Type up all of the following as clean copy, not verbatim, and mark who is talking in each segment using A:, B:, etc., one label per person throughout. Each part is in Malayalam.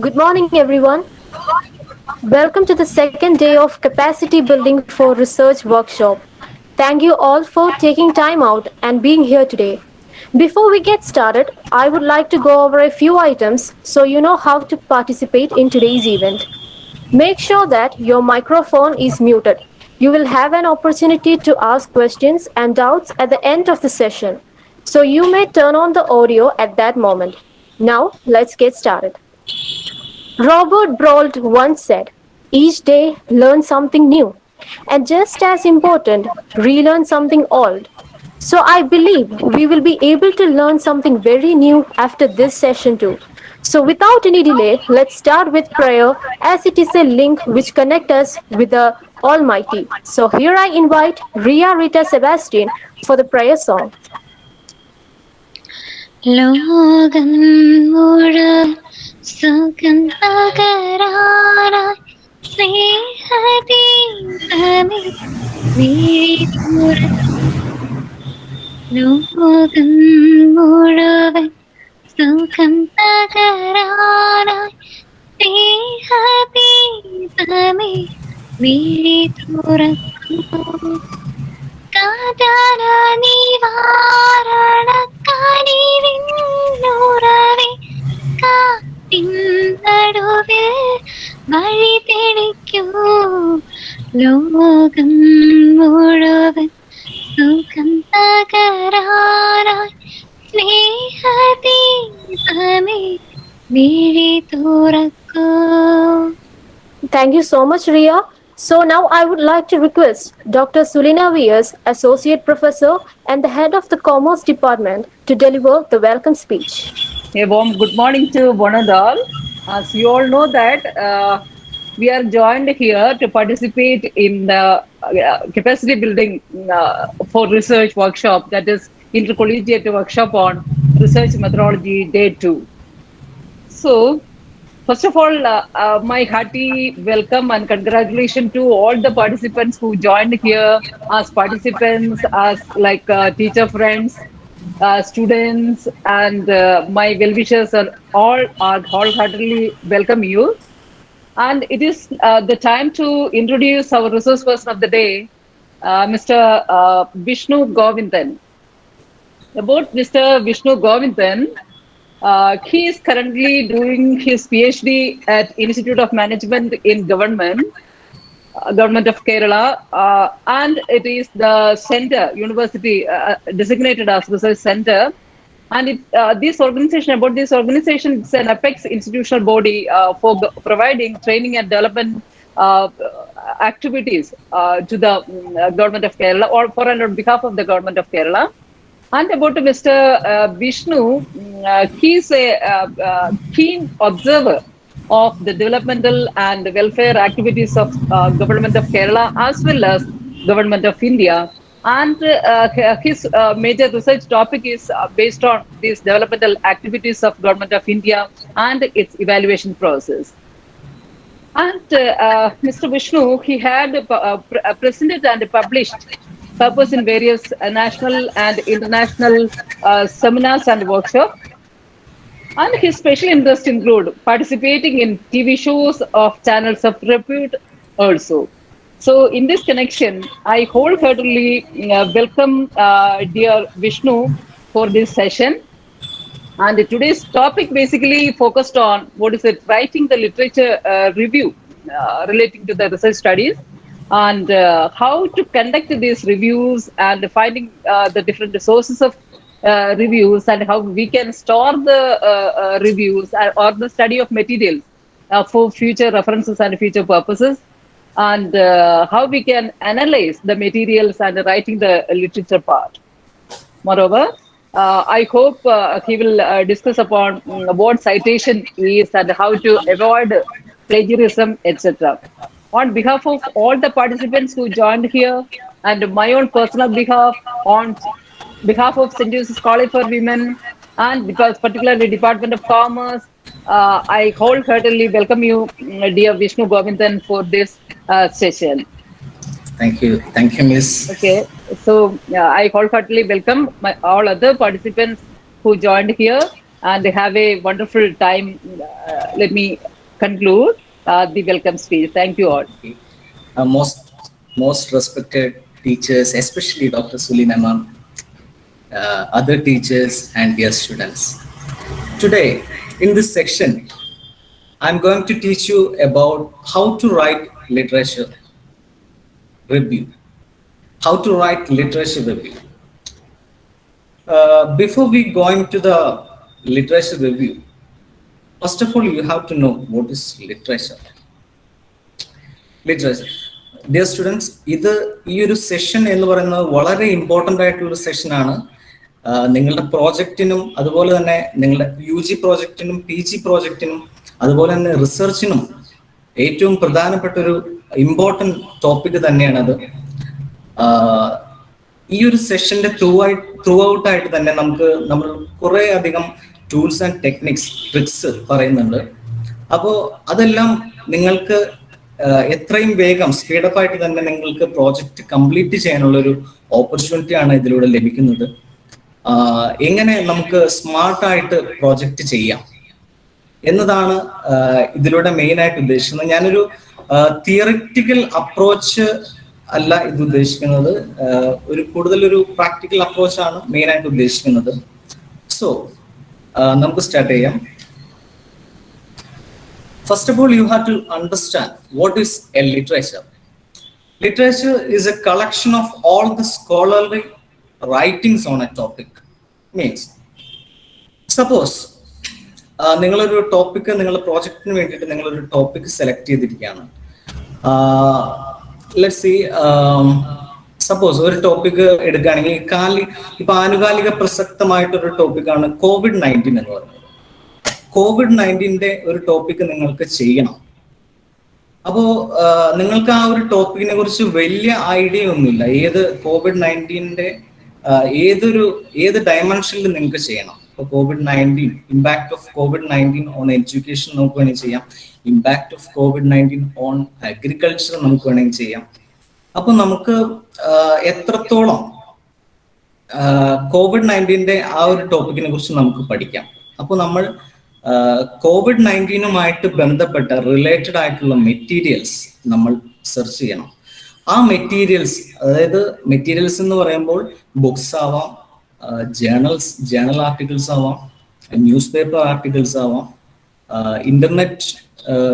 A: Good morning, everyone. Welcome to the second day of Capacity Building for Research workshop. Thank you all for taking time out and being here today. Before we get started, I would like to go over a few items so you know how to participate in today's event. Make sure that your microphone is muted. You will have an opportunity to ask questions and doubts at the end of the session, so you may turn on the audio at that moment. Now, let's get started. Robert Brault once said, each day learn something new, and just as important, relearn something old. So I believe we will be able to learn something very new after this session too. So without any delay, let's start with prayer as it is a link which connects us with the Almighty. So here I invite Ria Rita Sebastian for the prayer song.
B: ലോകം മുഴുവൻ സുഖം പകരാനായി സ്നേഹദീപമേ മിഴി തുറക്കൂ. ലോകം മുഴുവൻ സുഖം പകരാനായി സ്നേഹദീപമേ മിഴി തുറക്കൂ. കാതല നിവാരണ കനിവിന്നുറവേ കാട്ടിൻ നടുവിൽ വഴി തെളിക്കൂ. ലോകം മുഴുവൻ സുഖം പകരാനായി സ്നേഹദീപമേ മിഴി തുറക്കൂ.
A: Thank you so much, Ria. So now I would like to request Dr. Sulina Vias, Associate Professor and the Head of the Commerce Department, to deliver the welcome speech.
C: A warm good morning to one and all. As you all know that we are joined here to participate in the capacity building for research workshop, that is intercollegiate workshop on research methodology day 2. So first of all, my hearty welcome and congratulations to all the participants who joined here as participants, as like teacher friends, students, and my well-wishers are wholeheartedly welcome you. And it is the time to introduce our resource person of the day, Mr. Vishnu Govindan. About Mr. Vishnu Govindan, he is currently doing his PhD at Institute of Management in Government of Kerala, and it is the center, university designated as research center. And this organization, it's an apex institutional body for providing training and development activities to the government of Kerala, or for and on behalf of the government of Kerala. And about Mr. Vishnu, he's a keen observer of the developmental and welfare activities of government of Kerala as well as government of India. And his major research topic is based on these developmental activities of government of India and its evaluation process. And Mr. Vishnu, he had presented and published papers in various national and international seminars and workshops. And his special interests include participating in TV shows of channels of repute also. So, in this connection, I wholeheartedly welcome dear Vishnu for this session. And today's topic basically focused on writing the literature review relating to the research studies, and how to conduct these reviews, and finding the different sources of reviews, and how we can store the reviews or the study of materials for future references and future purposes, and how we can analyze the materials and writing the literature part. Moreover, I hope he will discuss upon what citation is and how to avoid plagiarism, etc. On behalf of all the participants who joined here, and my own personal behalf, on behalf of St. Joseph's College for Women, and because particularly Department of Commerce, I wholeheartedly welcome you, dear Vishnu Govindan, for this session.
D: Thank you, Miss.
C: Okay, so I wholeheartedly welcome all other participants who joined here, and have a wonderful time. Let me conclude the welcome speech. Thank you all.
D: Okay. Most respected teachers, especially Dr. Sulina ma'am, other teachers and dear students. Today, in this section, I'm going to teach you about how to write literature review. How to write literature review. Before we go into the literature review, first of all, you have to know what is literature. Literature dear students, ഇത് ഈ ഒരു സെഷൻ എന്ന് പറയുന്നത് വളരെ ഇമ്പോർട്ടൻ്റ് ആയിട്ടുള്ള സെഷനാണ്. നിങ്ങളുടെ പ്രോജക്റ്റിനും അതുപോലെ തന്നെ നിങ്ങളുടെ UG പ്രോജക്റ്റിനും PG പ്രോജക്റ്റിനും അതുപോലെ തന്നെ റിസർച്ചിനും ഏറ്റവും പ്രധാനപ്പെട്ട ഒരു ഇമ്പോർട്ടൻ്റ് ടോപ്പിക് തന്നെയാണത്. ഈ ഒരു സെഷന്റെ ത്രൂ ഔട്ട് ആയിട്ട് തന്നെ നമ്മൾ കുറേ അധികം ടൂൾസ് ആൻഡ് ടെക്നിക്സ്, ട്രിക്സ് പറയുന്നുണ്ട്. അപ്പോൾ അതെല്ലാം നിങ്ങൾക്ക് എത്രയും വേഗം സ്പീഡപ്പ് ആയിട്ട് തന്നെ നിങ്ങൾക്ക് പ്രോജക്റ്റ് കംപ്ലീറ്റ് ചെയ്യാനുള്ള ഒരു ഓപ്പർച്യൂണിറ്റി ആണ് ഇതിലൂടെ ലഭിക്കുന്നത്. എങ്ങനെ നമുക്ക് സ്മാർട്ടായിട്ട് പ്രോജക്റ്റ് ചെയ്യാം എന്നതാണ് ഇതിലൂടെ മെയിൻ ആയിട്ട് ഉദ്ദേശിക്കുന്നത്. ഞാനൊരു തിയറിറ്റിക്കൽ അപ്രോച്ച് അല്ല ഇത് ഉദ്ദേശിക്കുന്നത്, കൂടുതലൊരു പ്രാക്ടിക്കൽ അപ്രോച്ചാണ് മെയിൻ ആയിട്ട് ഉദ്ദേശിക്കുന്നത്. സോ നമുക്ക് സ്റ്റാർട്ട് ചെയ്യാം. First of all, you have to understand what is a literature. Literature is a collection of all the scholarly writings on a topic. Means, suppose നിങ്ങളൊരു ടോപ്പിക്ക് നിങ്ങളുടെ പ്രോജക്റ്റിന് വേണ്ടിയിട്ട് നിങ്ങളൊരു ടോപ്പിക്ക് സെലക്ട് ചെയ്തിരിക്കുകയാണ്. ലെറ്റ്സ് സീ, സപ്പോസ് ഒരു ടോപ്പിക്ക് എടുക്കുകയാണെങ്കിൽ ഇപ്പൊ ആനുകാലിക പ്രസക്തമായിട്ടൊരു ടോപ്പിക്കാണ് COVID-19 എന്ന് പറയുന്നത്. COVID-19 ഒരു ടോപ്പിക്ക് നിങ്ങൾക്ക് ചെയ്യണം. അപ്പോൾ നിങ്ങൾക്ക് ആ ഒരു ടോപ്പിക്കിനെ കുറിച്ച് വലിയ ഐഡിയ ഒന്നുമില്ല. COVID-19 ഏത് ഡയമെൻഷനിൽ നിങ്ങൾക്ക് ചെയ്യണം. ഇപ്പോൾ COVID-19, impact of COVID-19 on education നമുക്ക് വേണമെങ്കിൽ ചെയ്യാം. Impact of COVID-19 on agriculture നമുക്ക് വേണമെങ്കിൽ ചെയ്യാം. അപ്പൊ നമുക്ക് എത്രത്തോളം COVID-19 ആ ഒരു ടോപ്പിക്കിനെ കുറിച്ച് നമുക്ക് പഠിക്കാം. അപ്പോൾ നമ്മൾ COVID-19 ബന്ധപ്പെട്ട റിലേറ്റഡ് ആയിട്ടുള്ള മെറ്റീരിയൽസ് നമ്മൾ സെർച്ച് ചെയ്യണം. ആ മെറ്റീരിയൽസ്, അതായത് മെറ്റീരിയൽസ് എന്ന് പറയുമ്പോൾ ബുക്സ് ആവാം, ജേണൽ ആർട്ടിക്കിൾസ് ആവാം, ന്യൂസ് പേപ്പർ ആർട്ടിക്കിൾസ് ആവാം, ഇന്റർനെറ്റ്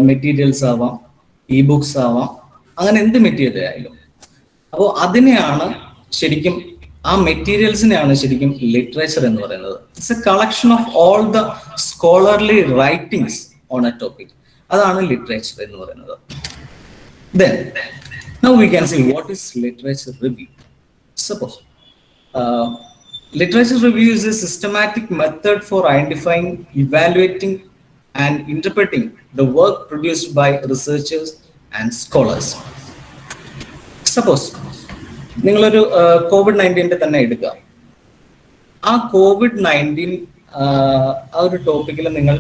D: മെറ്റീരിയൽസ് ആവാം, ബുക്സ് ആവാം, അങ്ങനെ എന്ത് മെറ്റീരിയൽ ആയാലും. അപ്പോൾ അതിനെയാണ് ശരിക്കും, ആ മെറ്റീരിയൽസിനെയാണ് ശരിക്കും ലിറ്ററേച്ചർ എന്ന് പറയുന്നത്. It's A collection of all the scholarly writings on A topic. അതാണ് ലിറ്ററേച്ചർ എന്ന് പറയുന്നത്. Then, now we can see what is literature review. Suppose, literature review is a systematic method for identifying, evaluating, and interpreting the work produced by researchers and scholars. Suppose, നിങ്ങളൊരു COVID-19 തന്നെ എടുക്കുക. ആ COVID-19 ആ ഒരു ടോപ്പിക്കിൽ നിങ്ങൾ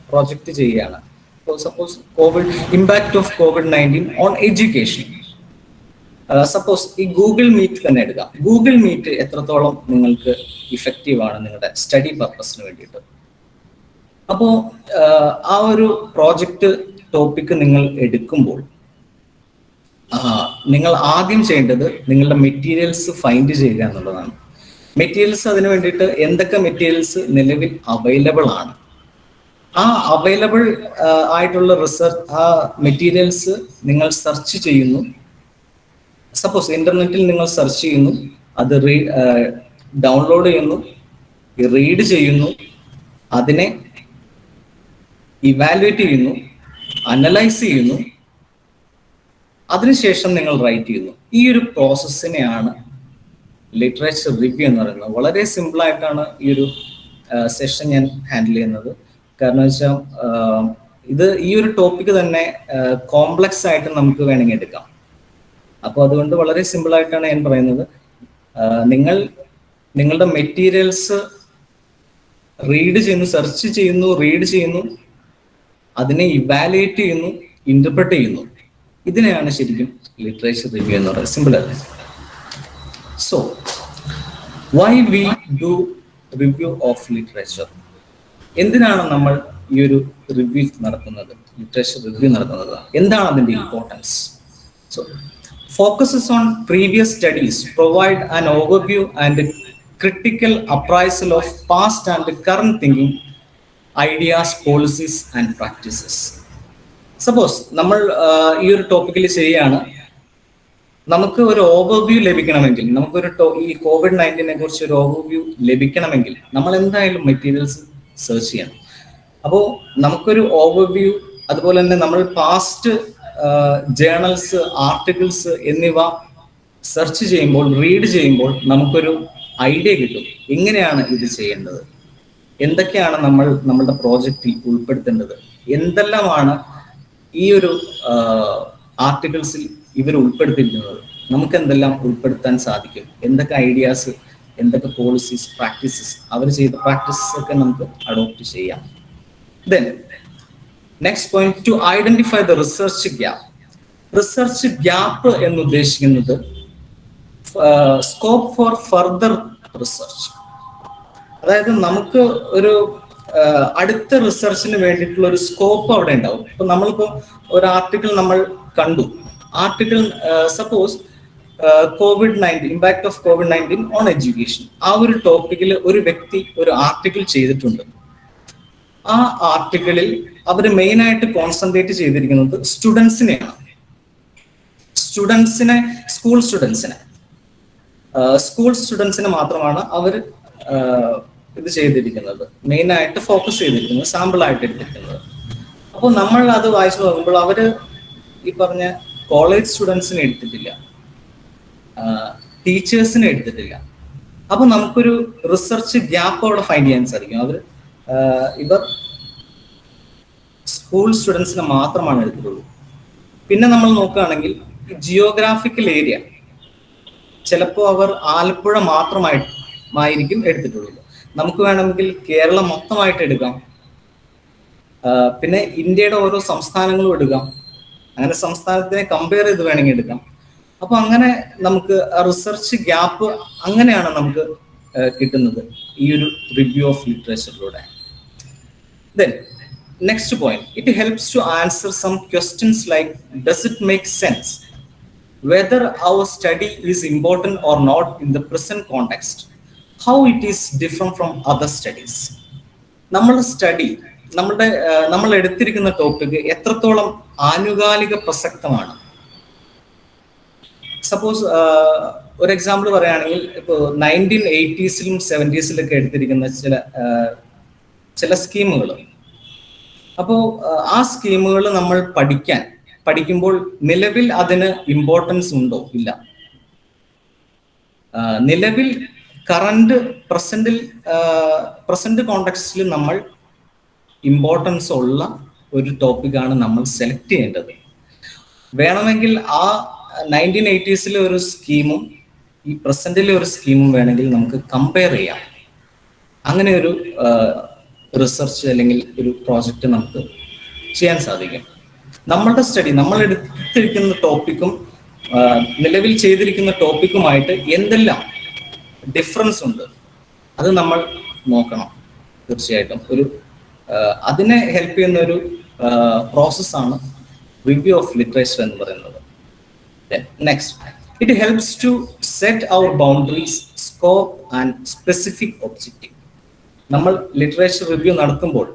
D: പ്രോജക്റ്റ് ചെയ്യുകയാണ്. Suppose impact of COVID-19 on education. Suppose ഈ ഗൂഗിൾ മീറ്റ് തന്നെ എടുക്കാം. ഗൂഗിൾ മീറ്റ് എത്രത്തോളം നിങ്ങൾക്ക് ഇഫക്റ്റീവ് ആണ് നിങ്ങളുടെ സ്റ്റഡി പർപ്പസിന് വേണ്ടിയിട്ട്. അപ്പോൾ ആ ഒരു പ്രോജക്റ്റ് ടോപ്പിക്ക് നിങ്ങൾ എടുക്കുമ്പോൾ നിങ്ങൾ ആദ്യം ചെയ്യേണ്ടത് നിങ്ങളുടെ മെറ്റീരിയൽസ് ഫൈൻഡ് ചെയ്യുക എന്നുള്ളതാണ്. മെറ്റീരിയൽസ് അതിന് വേണ്ടിയിട്ട് എന്തൊക്കെ മെറ്റീരിയൽസ് നിലവിൽ അവൈലബിൾ ആണ്, ആ അവൈലബിൾ ആയിട്ടുള്ള ആ മെറ്റീരിയൽസ് നിങ്ങൾ സെർച്ച് ചെയ്യുന്നു. സപ്പോസ് ഇന്റർനെറ്റിൽ നിങ്ങൾ സെർച്ച് ചെയ്യുന്നു, അത് ഡൗൺലോഡ് ചെയ്യുന്നു, റീഡ് ചെയ്യുന്നു, അതിനെ ഇവാലുവേറ്റ് ചെയ്യുന്നു, അനലൈസ് ചെയ്യുന്നു, അതിനുശേഷം നിങ്ങൾ റൈറ്റ് ചെയ്യുന്നു. ഈ ഒരു പ്രോസസ്സിനെയാണ് ലിറ്ററേച്ചർ റിവ്യൂ എന്ന് പറയുന്നത്. വളരെ സിമ്പിൾ ആയിട്ടാണ് ഈ ഒരു സെഷൻ ഞാൻ ഹാൻഡിൽ ചെയ്യുന്നത്. കാരണം വെച്ചാൽ ഈ ഒരു ടോപ്പിക്ക് തന്നെ കോംപ്ലക്സ് ആയിട്ട് നമുക്ക് വേണമെങ്കിൽ എടുക്കാം. അപ്പോൾ അതുകൊണ്ട് വളരെ സിമ്പിൾ ആയിട്ടാണ് ഞാൻ പറയുന്നത്. നിങ്ങളുടെ മെറ്റീരിയൽസ് റീഡ് ചെയ്യുന്നു, സെർച്ച് ചെയ്യുന്നു, റീഡ് ചെയ്യുന്നു, അതിനെ ഇവാലുവേറ്റ് ചെയ്യുന്നു, ഇന്റർപ്രറ്റ് ചെയ്യുന്നു. ഇതിനെയാണ് ശരിക്കും ലിറ്ററേച്ചർ റിവ്യൂ എന്ന് പറയുന്നത്. സിമ്പിൾ അല്ലേ? So why we do review of literature. എന്തിനാണ് നമ്മൾ ഈ ഒരു റിവ്യൂ നടത്തുന്നത്, ലിറ്ററേച്ചർ റിവ്യൂ നടത്തുന്നത്? എന്താണ് അതിൻ്റെ importance? So focuses on previous studies, provide an overview and critical appraisal of past and current thinking, ideas, policies and practices. Suppose നമ്മൾ ഈ ഒരു ടോപ്പിക്കിൽ ശരിയാണ്, നമുക്ക് ഒരു ഓവർവ്യൂ ലഭിക്കണമെങ്കിൽ, നമുക്കൊരു ഈ COVID-19 കുറിച്ച് ഒരു ഓവർവ്യൂ ലഭിക്കണമെങ്കിൽ നമ്മൾ എന്തായാലും മെറ്റീരിയൽസ് സെർച്ച് ചെയ്യണം. അപ്പോൾ നമുക്കൊരു ഓവർവ്യൂ, അതുപോലെ തന്നെ നമ്മൾ പാസ്റ്റ് ജേർണൽസ്, ആർട്ടിക്കിൾസ് എന്നിവ സെർച്ച് ചെയ്യുമ്പോൾ, റീഡ് ചെയ്യുമ്പോൾ നമുക്കൊരു ഐഡിയ കിട്ടും എങ്ങനെയാണ് ഇത് ചെയ്യേണ്ടത്, എന്തൊക്കെയാണ് നമ്മൾ നമ്മളുടെ പ്രോജക്റ്റിൽ ഉൾപ്പെടുത്തേണ്ടത്, എന്തെല്ലാമാണ് ഈ ഒരു ആർട്ടിക്കിൾസിൽ ഇവർ ഉൾപ്പെടുത്തിയിരിക്കുന്നത്, നമുക്ക് എന്തെല്ലാം ഉൾപ്പെടുത്താൻ സാധിക്കും, എന്തൊക്കെ ഐഡിയാസ്, എന്തൊക്കെ പോളിസീസ്, പ്രാക്ടീസസ്, അവർ ചെയ്ത പ്രാക്ടീസസ് ഒക്കെ നമുക്ക് അഡോപ്റ്റ് ചെയ്യാം. Then next point, to identify the research gap. Research gap എന്ന് ഉദ്ദേശിക്കുന്നത് സ്കോപ്പ് ഫോർ ഫർദർ റിസർച്ച്. അതായത് നമുക്ക് ഒരു അടുത്ത റിസർച്ചിന് വേണ്ടിയിട്ടുള്ള ഒരു സ്കോപ്പ് അവിടെ ഉണ്ടാവും. ഇപ്പൊ നമ്മളിപ്പോ ഒരു ആർട്ടിക്കിൾ നമ്മൾ കണ്ടു, article suppose COVID-19, impact of COVID-19 on education, ആ ഒരു ടോപ്പിക്കിൽ ഒരു വ്യക്തി ഒരു ആർട്ടിക്കിൾ ചെയ്തിട്ടുണ്ട്. ആ ആർട്ടിക്കിളിൽ അവർ മെയിൻ ആയിട്ട് കോൺസെൻട്രേറ്റ് ചെയ്തിരിക്കുന്നത് സ്റ്റുഡൻസിനെയാണ്. സ്കൂൾ സ്റ്റുഡൻസിനെ മാത്രമാണ് അവർ ഇത് ചെയ്തിരിക്കുന്നത്, മെയിൻ ആയിട്ട് ഫോക്കസ് ചെയ്തിരിക്കുന്നത്, സാമ്പിൾ ആയിട്ട് എടുത്തിരിക്കുന്നത്. അപ്പോൾ നമ്മൾ അത് വായിച്ചു നോക്കുമ്പോൾ അവർ ഈ പറഞ്ഞ കോളേജ് സ്റ്റുഡൻസിനെ എടുത്തിട്ടില്ല, ടീച്ചേഴ്സിനെ എടുത്തിട്ടില്ല. അപ്പൊ നമുക്കൊരു റിസർച്ച് ഗ്യാപ്പ് അവിടെ ഫൈൻഡ് ചെയ്യാൻ സാധിക്കും. ഇവർ സ്കൂൾ സ്റ്റുഡൻസിനെ മാത്രമാണ് എടുത്തിട്ടുള്ളൂ. പിന്നെ നമ്മൾ നോക്കുകയാണെങ്കിൽ ജിയോഗ്രാഫിക്കൽ ഏരിയ, ചിലപ്പോൾ അവർ ആലപ്പുഴ മാത്രമായിരിക്കും എടുത്തിട്ടുള്ളൂ. നമുക്ക് വേണമെങ്കിൽ കേരളം മൊത്തമായിട്ട് എടുക്കാം, പിന്നെ ഇന്ത്യയുടെ ഓരോ സംസ്ഥാനങ്ങളും എടുക്കാം, അങ്ങനെ സംസ്ഥാനത്തിനെ കമ്പയർ ചെയ്ത് വേണമെങ്കിൽ എടുക്കാം. അപ്പൊ അങ്ങനെ നമുക്ക് റിസർച്ച് ഗ്യാപ്പ് അങ്ങനെയാണ് നമുക്ക് കിട്ടുന്നത് ഈ ഒരു റിവ്യൂ ഓഫ് ലിറ്ററേച്ചറിലൂടെ. Then next point, it helps to answer some questions like does it make sense, whether our study is important or not in the present context, how it is different from other studies. നമ്മുടെ സ്റ്റഡി, നമ്മൾ എടുത്തിരിക്കുന്ന ടോപ്പിക് എത്രത്തോളം ആനുകാലിക പ്രസക്തമാണ്. സപ്പോസ് ഒരു എക്സാമ്പിൾ പറയുകയാണെങ്കിൽ, ഇപ്പോൾ 1980s 70s എടുത്തിരിക്കുന്ന ചില സ്കീമുകൾ, അപ്പോൾ ആ സ്കീമുകൾ നമ്മൾ പഠിക്കുമ്പോൾ നിലവിൽ അതിന് ഇമ്പോർട്ടൻസ് ഉണ്ടോ? ഇല്ല. നിലവിൽ പ്രസന്റ് കോണ്ടെക്സ്റ്റിൽ നമ്മൾ ഇമ്പോർട്ടൻസ് ഉള്ള ഒരു ടോപ്പിക്കാണ് നമ്മൾ സെലക്ട് ചെയ്യേണ്ടത്. വേണമെങ്കിൽ ആ 1980s ഒരു സ്കീമും ഈ പ്രസന്റിലെ ഒരു സ്കീമും വേണമെങ്കിൽ നമുക്ക് കമ്പയർ ചെയ്യാം. അങ്ങനെ ഒരു റിസർച്ച് അല്ലെങ്കിൽ ഒരു പ്രോജക്റ്റ് നമുക്ക് ചെയ്യാൻ സാധിക്കും. നമ്മളുടെ സ്റ്റഡി, നമ്മൾ എടുത്തിരിക്കുന്ന ടോപ്പിക്കും നിലവിൽ ചെയ്തിരിക്കുന്ന ടോപ്പിക്കുമായിട്ട് എന്തെല്ലാം ഡിഫറൻസ് ഉണ്ട് അത് നമ്മൾ നോക്കണം. തീർച്ചയായിട്ടും അതിനെ ഹെൽപ്പ് ചെയ്യുന്ന ഒരു പ്രോസസ്സാണ് റിവ്യൂ ഓഫ് ലിറ്ററേച്ചർ എന്ന് പറയുന്നത്. Next, it helps to set our boundaries, scope and specific objective. നമ്മൾ ലിറ്ററേച്ചർ റിവ്യൂ നടത്തുമ്പോൾ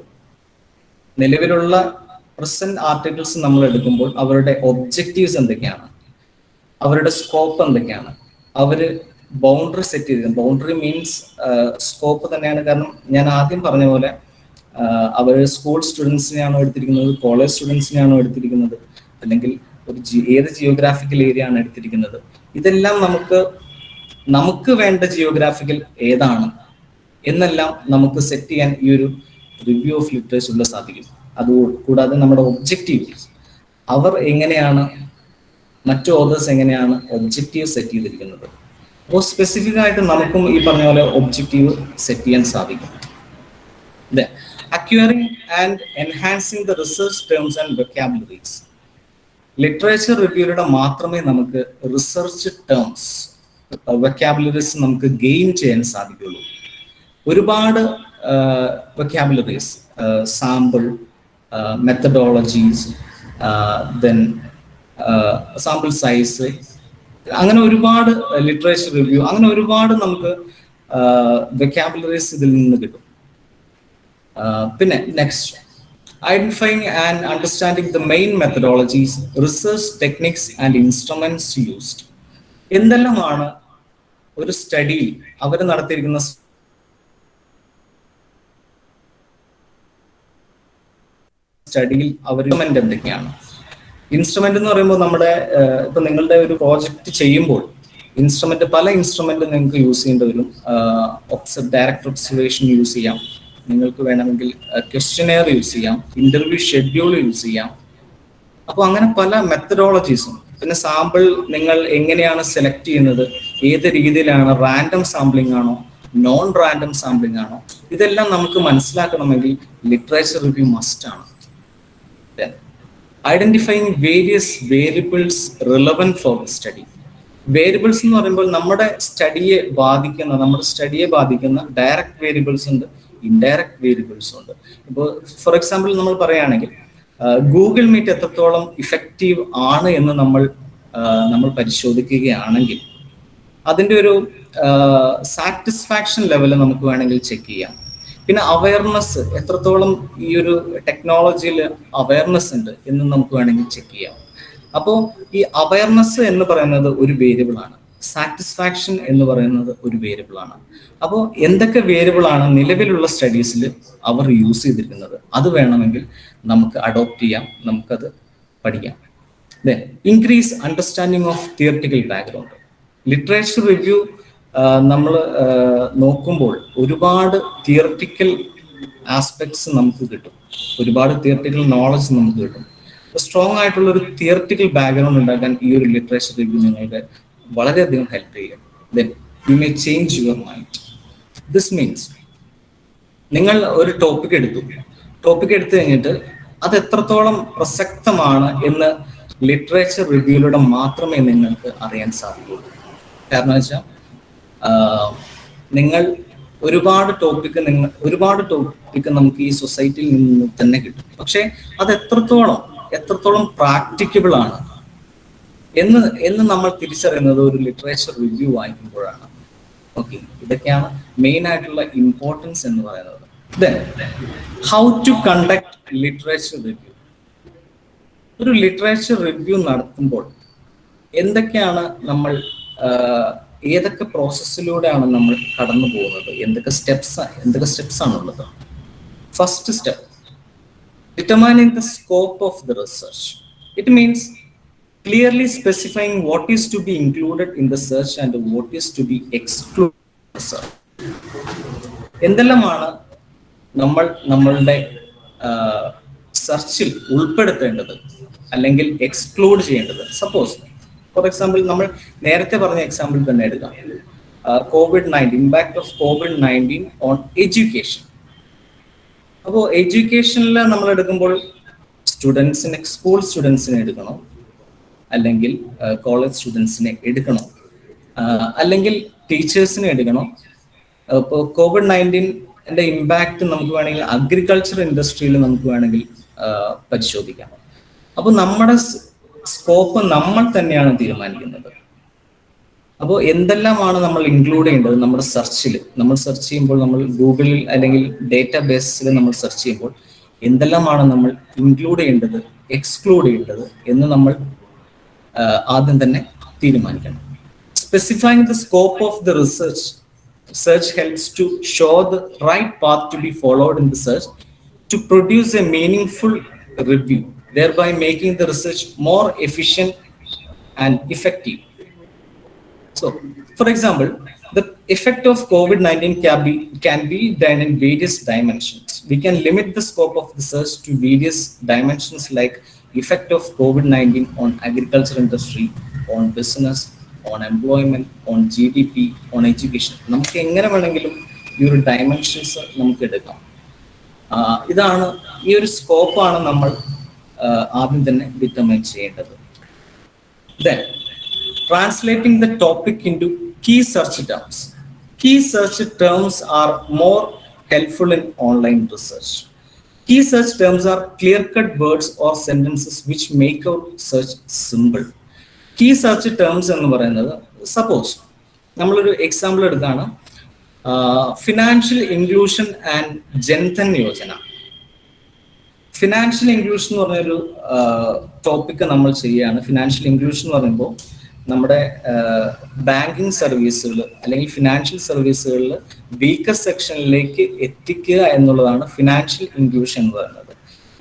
D: നിലവിലുള്ള പ്രസന്റ് ആർട്ടിക്കിൾസ് നമ്മൾ എടുക്കുമ്പോൾ അവരുടെ ഒബ്ജക്റ്റീവ്സ് എന്തൊക്കെയാണ്, അവരുടെ സ്കോപ്പ് എന്തൊക്കെയാണ്, അവര് ബൗണ്ടറി സെറ്റ് ചെയ്തിരിക്കുന്നത്. ബൗണ്ടറി മീൻസ് സ്കോപ്പ് തന്നെയാണ്. കാരണം ഞാൻ ആദ്യം പറഞ്ഞ പോലെ അവർ സ്കൂൾ സ്റ്റുഡൻസിനെയാണോ എടുത്തിരിക്കുന്നത്, കോളേജ് സ്റ്റുഡൻസിനെയാണോ എടുത്തിരിക്കുന്നത്, അല്ലെങ്കിൽ ഏത് ജിയോഗ്രാഫിക്കൽ ഏരിയ ആണ് എടുത്തിരിക്കുന്നത്, ഇതെല്ലാം നമുക്ക് വേണ്ട ജിയോഗ്രാഫിക്കൽ ഏതാണ് എന്നെല്ലാം നമുക്ക് സെറ്റ് ചെയ്യാൻ ഈ ഒരു റിവ്യൂ ഓഫ് ലിറ്ററേച്ചറിൽ സാധിക്കും. അതുകൂടാതെ നമ്മുടെ ഒബ്ജക്റ്റീവ്സ്, അവർ എങ്ങനെയാണ്, മറ്റു ഓതേഴ്സ് എങ്ങനെയാണ് ഒബ്ജക്റ്റീവ് സെറ്റ് ചെയ്തിരിക്കുന്നത്. അപ്പോൾ സ്പെസിഫിക് ആയിട്ട് നമുക്കും ഈ പറഞ്ഞ പോലെ ഒബ്ജക്റ്റീവ് സെറ്റ് ചെയ്യാൻ സാധിക്കും. Acquiring and enhancing the research terms and vocabularies. Literature റിവ്യൂയുടെ മാത്രമേ നമുക്ക് റിസർച്ച് ടേംസ്, വൊക്കാബുലറീസ് നമുക്ക് ഗെയിൻ ചെയ്യാൻ സാധിക്കുള്ളൂ. ഒരുപാട് vocabularies, sample, methodologies, then sample size, അങ്ങനെ ഒരുപാട് ലിറ്ററേച്ചർ റിവ്യൂ, അങ്ങനെ ഒരുപാട് നമുക്ക് വൊക്കാബുലറീസ് ഇതിൽ നിന്ന് കിട്ടും. പിന്നെ next, identifying and understanding the main methodologies, research techniques and instruments used. എന്തെല്ലാമാണ് ഒരു സ്റ്റഡിയിൽ അവർ നടത്തിയിരിക്കുന്ന സ്റ്റഡിയിൽ അവർ എന്തൊക്കെയാണ്. ഇൻസ്ട്രുമെന്റ് എന്ന് പറയുമ്പോൾ നമ്മുടെ ഇപ്പൊ നിങ്ങളുടെ ഒരു പ്രോജക്റ്റ് ചെയ്യുമ്പോൾ ഇൻസ്ട്രുമെന്റ്, പല ഇൻസ്ട്രുമെന്റ് നിങ്ങൾക്ക് യൂസ് ചെയ്യേണ്ടി വരും. ഡയറക്റ്റ് ഒബ്സർവേഷൻ യൂസ് ചെയ്യാം, നിങ്ങൾക്ക് വേണമെങ്കിൽ ക്വസ്റ്റ്യനെയർ യൂസ് ചെയ്യാം, ഇന്റർവ്യൂ ഷെഡ്യൂൾ യൂസ് ചെയ്യാം. അപ്പോൾ അങ്ങനെ പല മെത്തഡോളജീസും. പിന്നെ സാമ്പിൾ നിങ്ങൾ എങ്ങനെയാണ് സെലക്ട് ചെയ്യുന്നത്, ഏത് രീതിയിലാണ്, റാൻഡം സാമ്പിളിംഗ് ആണോ, നോൺ റാൻഡം സാമ്പിളിംഗ് ആണോ, ഇതെല്ലാം നമുക്ക് മനസ്സിലാക്കണമെങ്കിൽ ലിറ്ററേച്ചർ റിവ്യൂ മസ്റ്റ് ആണ്. Identifying various variables relevant for study. Variables എന്ന് പറയുമ്പോൾ നമ്മുടെ സ്റ്റഡിയെ ബാധിക്കുന്ന ഡയറക്റ്റ് വേരിയബിൾസ് ഉണ്ട്, ഇൻഡയറക്റ്റ് വേരിയബിൾസ് ഉണ്ട്. ഇപ്പോൾ ഫോർ എക്സാമ്പിൾ നമ്മൾ പറയുകയാണെങ്കിൽ ഗൂഗിൾ മീറ്റ് എത്രത്തോളം ഇഫക്റ്റീവ് ആണ് എന്ന് നമ്മൾ പരിശോധിക്കുകയാണെങ്കിൽ അതിൻ്റെ ഒരു സാറ്റിസ്ഫാക്ഷൻ ലെവൽ നമുക്ക് വേണമെങ്കിൽ ചെക്ക് ചെയ്യാം. പിന്നെ അവയർനെസ്, എത്രത്തോളം ഈ ഒരു ടെക്നോളജിയിൽ അവയർനെസ് ഉണ്ട് എന്ന് നമുക്ക് വേണമെങ്കിൽ ചെക്ക് ചെയ്യാം. അപ്പോൾ ഈ അവയർനെസ് എന്ന് പറയുന്നത് ഒരു വേരിയബിൾ ആണ്, സാറ്റിസ്ഫാക്ഷൻ എന്ന് പറയുന്നത് ഒരു വേരിയബിൾ ആണ്. അപ്പോൾ എന്തൊക്കെ വേരിയബിൾ ആണ് നിലവിലുള്ള സ്റ്റഡീസിൽ അവർ യൂസ് ചെയ്തിരിക്കുന്നത്, അത് വേണമെങ്കിൽ നമുക്ക് അഡോപ്റ്റ് ചെയ്യാം, നമുക്കത് പഠിക്കാം. Then increase understanding of theoretical background. Literature review നമ്മൾ നോക്കുമ്പോൾ ഒരുപാട് തിയറിറ്റിക്കൽ ആസ്പെക്ട്സ് നമുക്ക് കിട്ടും, ഒരുപാട് തിയറിറ്റിക്കൽ നോളജ് നമുക്ക് കിട്ടും. സ്ട്രോങ് ആയിട്ടുള്ള ഒരു തിയറിറ്റിക്കൽ ബാക്ക്ഗ്രൗണ്ട് ഉണ്ടാക്കാൻ ഈ ഒരു ലിറ്ററേച്ചർ റിവ്യൂ നിങ്ങൾക്ക് വളരെയധികം ഹെൽപ്പ് ചെയ്യും. Then you may change your mind. This means നിങ്ങൾ ഒരു ടോപ്പിക് എടുത്തു കഴിഞ്ഞിട്ട് അത് എത്രത്തോളം പ്രസക്തമാണ് എന്ന് ലിറ്ററേച്ചർ റിവ്യൂയിലൂടെ മാത്രമേ നിങ്ങൾക്ക് അറിയാൻ സാധിക്കുള്ളൂ. കാരണം വെച്ചാൽ നിങ്ങൾ ഒരുപാട് ടോപ്പിക്ക് നമുക്ക് ഈ സൊസൈറ്റിയിൽ നിന്ന് തന്നെ കിട്ടും. പക്ഷെ അത് എത്രത്തോളം പ്രാക്ടിക്കബിൾ ആണ് എന്ന് നമ്മൾ തിരിച്ചറിയുന്നത് ഒരു ലിറ്ററേച്ചർ റിവ്യൂ വായിക്കുമ്പോഴാണ്. ഓക്കെ, ഇതൊക്കെയാണ് മെയിൻ ആയിട്ടുള്ള ഇമ്പോർട്ടൻസ് എന്ന് പറയുന്നത്. Then, how to conduct literature review. ഒരു ലിറ്ററേച്ചർ റിവ്യൂ നടത്തുമ്പോൾ എന്തൊക്കെയാണ് നമ്മൾ, ഏതൊക്കെ പ്രോസസ്സിലൂടെയാണ് നമ്മൾ കടന്നു പോകുന്നത്, എന്തൊക്കെ സ്റ്റെപ്സ് ആണുള്ളത്. First step, determining the scope of the research. It means clearly specifying what is to be included in the search and what is to be excluded in the search. എന്തെല്ലാമാണ് നമ്മളുടെ സെർച്ചിൽ ഉൾപ്പെടുത്തേണ്ടത് അല്ലെങ്കിൽ എക്സ്ക്ലൂഡ് ചെയ്യേണ്ടത്. സപ്പോസ് ഫോർ എക്സാമ്പിൾ നമ്മൾ നേരത്തെ പറഞ്ഞ എക്സാമ്പിൾ തന്നെ എടുക്കാം. COVID-19, impact of COVID-19 on education. അപ്പോൾ എഡ്യൂക്കേഷനിൽ നമ്മൾ എടുക്കുമ്പോൾ സ്കൂൾ സ്റ്റുഡൻസിനെ എടുക്കണോ, അല്ലെങ്കിൽ കോളേജ് സ്റ്റുഡൻസിനെ എടുക്കണോ, അല്ലെങ്കിൽ ടീച്ചേഴ്സിനെ എടുക്കണോ? ഇപ്പോൾ COVID-19 ഇമ്പാക്ട് നമുക്ക് വേണമെങ്കിൽ അഗ്രികൾച്ചർ ഇൻഡസ്ട്രിയിൽ നമുക്ക് വേണമെങ്കിൽ പരിശോധിക്കാം. അപ്പോൾ നമ്മുടെ സ്കോപ്പ് നമ്മൾ തന്നെയാണ് തീരുമാനിക്കുന്നത്. അപ്പോൾ എന്തെല്ലാമാണ് നമ്മൾ ഇൻക്ലൂഡ് ചെയ്യേണ്ടത് നമ്മുടെ സെർച്ചിൽ? നമ്മൾ സെർച്ച് ചെയ്യുമ്പോൾ, നമ്മൾ ഗൂഗിളിൽ അല്ലെങ്കിൽ ഡേറ്റാ ബേസിൽ നമ്മൾ സെർച്ച് ചെയ്യുമ്പോൾ എന്തെല്ലാമാണ് നമ്മൾ ഇൻക്ലൂഡ് ചെയ്യേണ്ടത്, എക്സ്ക്ലൂഡ് ചെയ്യേണ്ടത് എന്ന് നമ്മൾ ആദ്യം തന്നെ തീരുമാനിക്കണം. Specifying the scope of the search helps to show the right path to be followed in the search to produce a meaningful review, thereby making the research more efficient and effective. So, for example, the effect of COVID-19 can be done in various dimensions. We can limit the scope of the search to various dimensions like effect of COVID-19 on agriculture industry, on business, on employment, on GDP, on education. നമുക്ക് എങ്ങനെ വേണമെങ്കിലും ഈ ഒരു ഡയമെൻഷൻസ് നമുക്ക് എടുക്കാം. ഇതാണ്, ഈ ഒരു സ്കോപ്പാണ് നമ്മൾ ആദ്യം തന്നെ ഡിറ്റർമൈൻ ചെയ്യേണ്ടത്. Then, translating the topic into key search terms. Key search terms are more helpful in online research. Key search terms are clear-cut words or sentences which make our search simple. Key search terms എന്ന് പറയുന്നത് സപ്പോസ് നമ്മളൊരു എക്സാമ്പിൾ എടുത്താണ് financial inclusion and Jan Dhan Yojana. Financial inclusion എന്ന് പറഞ്ഞൊരു ടോപ്പിക്ക് നമ്മൾ ചെയ്യുകയാണ്. ഫിനാൻഷ്യൽ ഇൻക്ലൂഷൻ എന്ന് പറയുമ്പോൾ നമ്മുടെ ബാങ്കിങ് സർവീസുകൾ അല്ലെങ്കിൽ ഫിനാൻഷ്യൽ സർവീസുകളിൽ വീക്കർ സെക്ഷനിലേക്ക് എത്തിക്കുക എന്നുള്ളതാണ് ഫിനാൻഷ്യൽ ഇൻക്ലൂഷൻ എന്ന് പറയുന്നത്.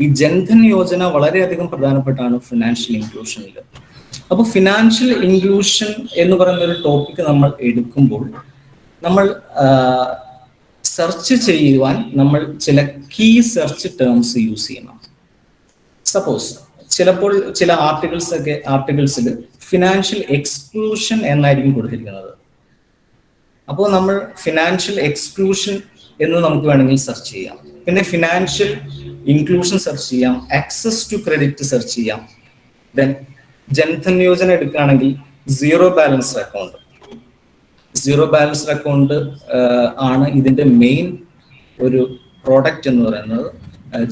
D: ഈ ജൻധൻ യോജന വളരെയധികം പ്രധാനപ്പെട്ടാണ് ഫിനാൻഷ്യൽ ഇൻക്ലൂഷനിൽ. അപ്പോൾ ഫിനാൻഷ്യൽ ഇൻക്ലൂഷൻ എന്ന് പറയുന്ന ഒരു ടോപ്പിക്ക് നമ്മൾ എടുക്കുമ്പോൾ നമ്മൾ സെർച്ച് ചെയ്യുവാൻ നമ്മൾ ചില കീ സെർച്ച് ടേംസ് യൂസ് ചെയ്യണം. സപ്പോസ് ചിലപ്പോൾ ചില ആർട്ടിക്കിൾസിൽ ഫിനാൻഷ്യൽ എക്സ്ക്ലൂഷൻ എന്നായിരിക്കും കൊടുത്തിരിക്കുന്നത്. അപ്പോൾ നമ്മൾ ഫിനാൻഷ്യൽ എക്സ്ക്ലൂഷൻ എന്ന് നമുക്ക് വേണമെങ്കിൽ സെർച്ച് ചെയ്യാം. പിന്നെ ഫിനാൻഷ്യൽ ഇൻക്ലൂഷൻ സെർച്ച് ചെയ്യാം, ആക്സസ് ടു ക്രെഡിറ്റ് സെർച്ച് ചെയ്യാം. ദെൻ ജൻധൻ യോജന എടുക്കുകയാണെങ്കിൽ സീറോ ബാലൻസ്ഡ് അക്കൗണ്ട് ആണ് ഇതിന്റെ മെയിൻ ഒരു പ്രോഡക്റ്റ് എന്ന് പറയുന്നത്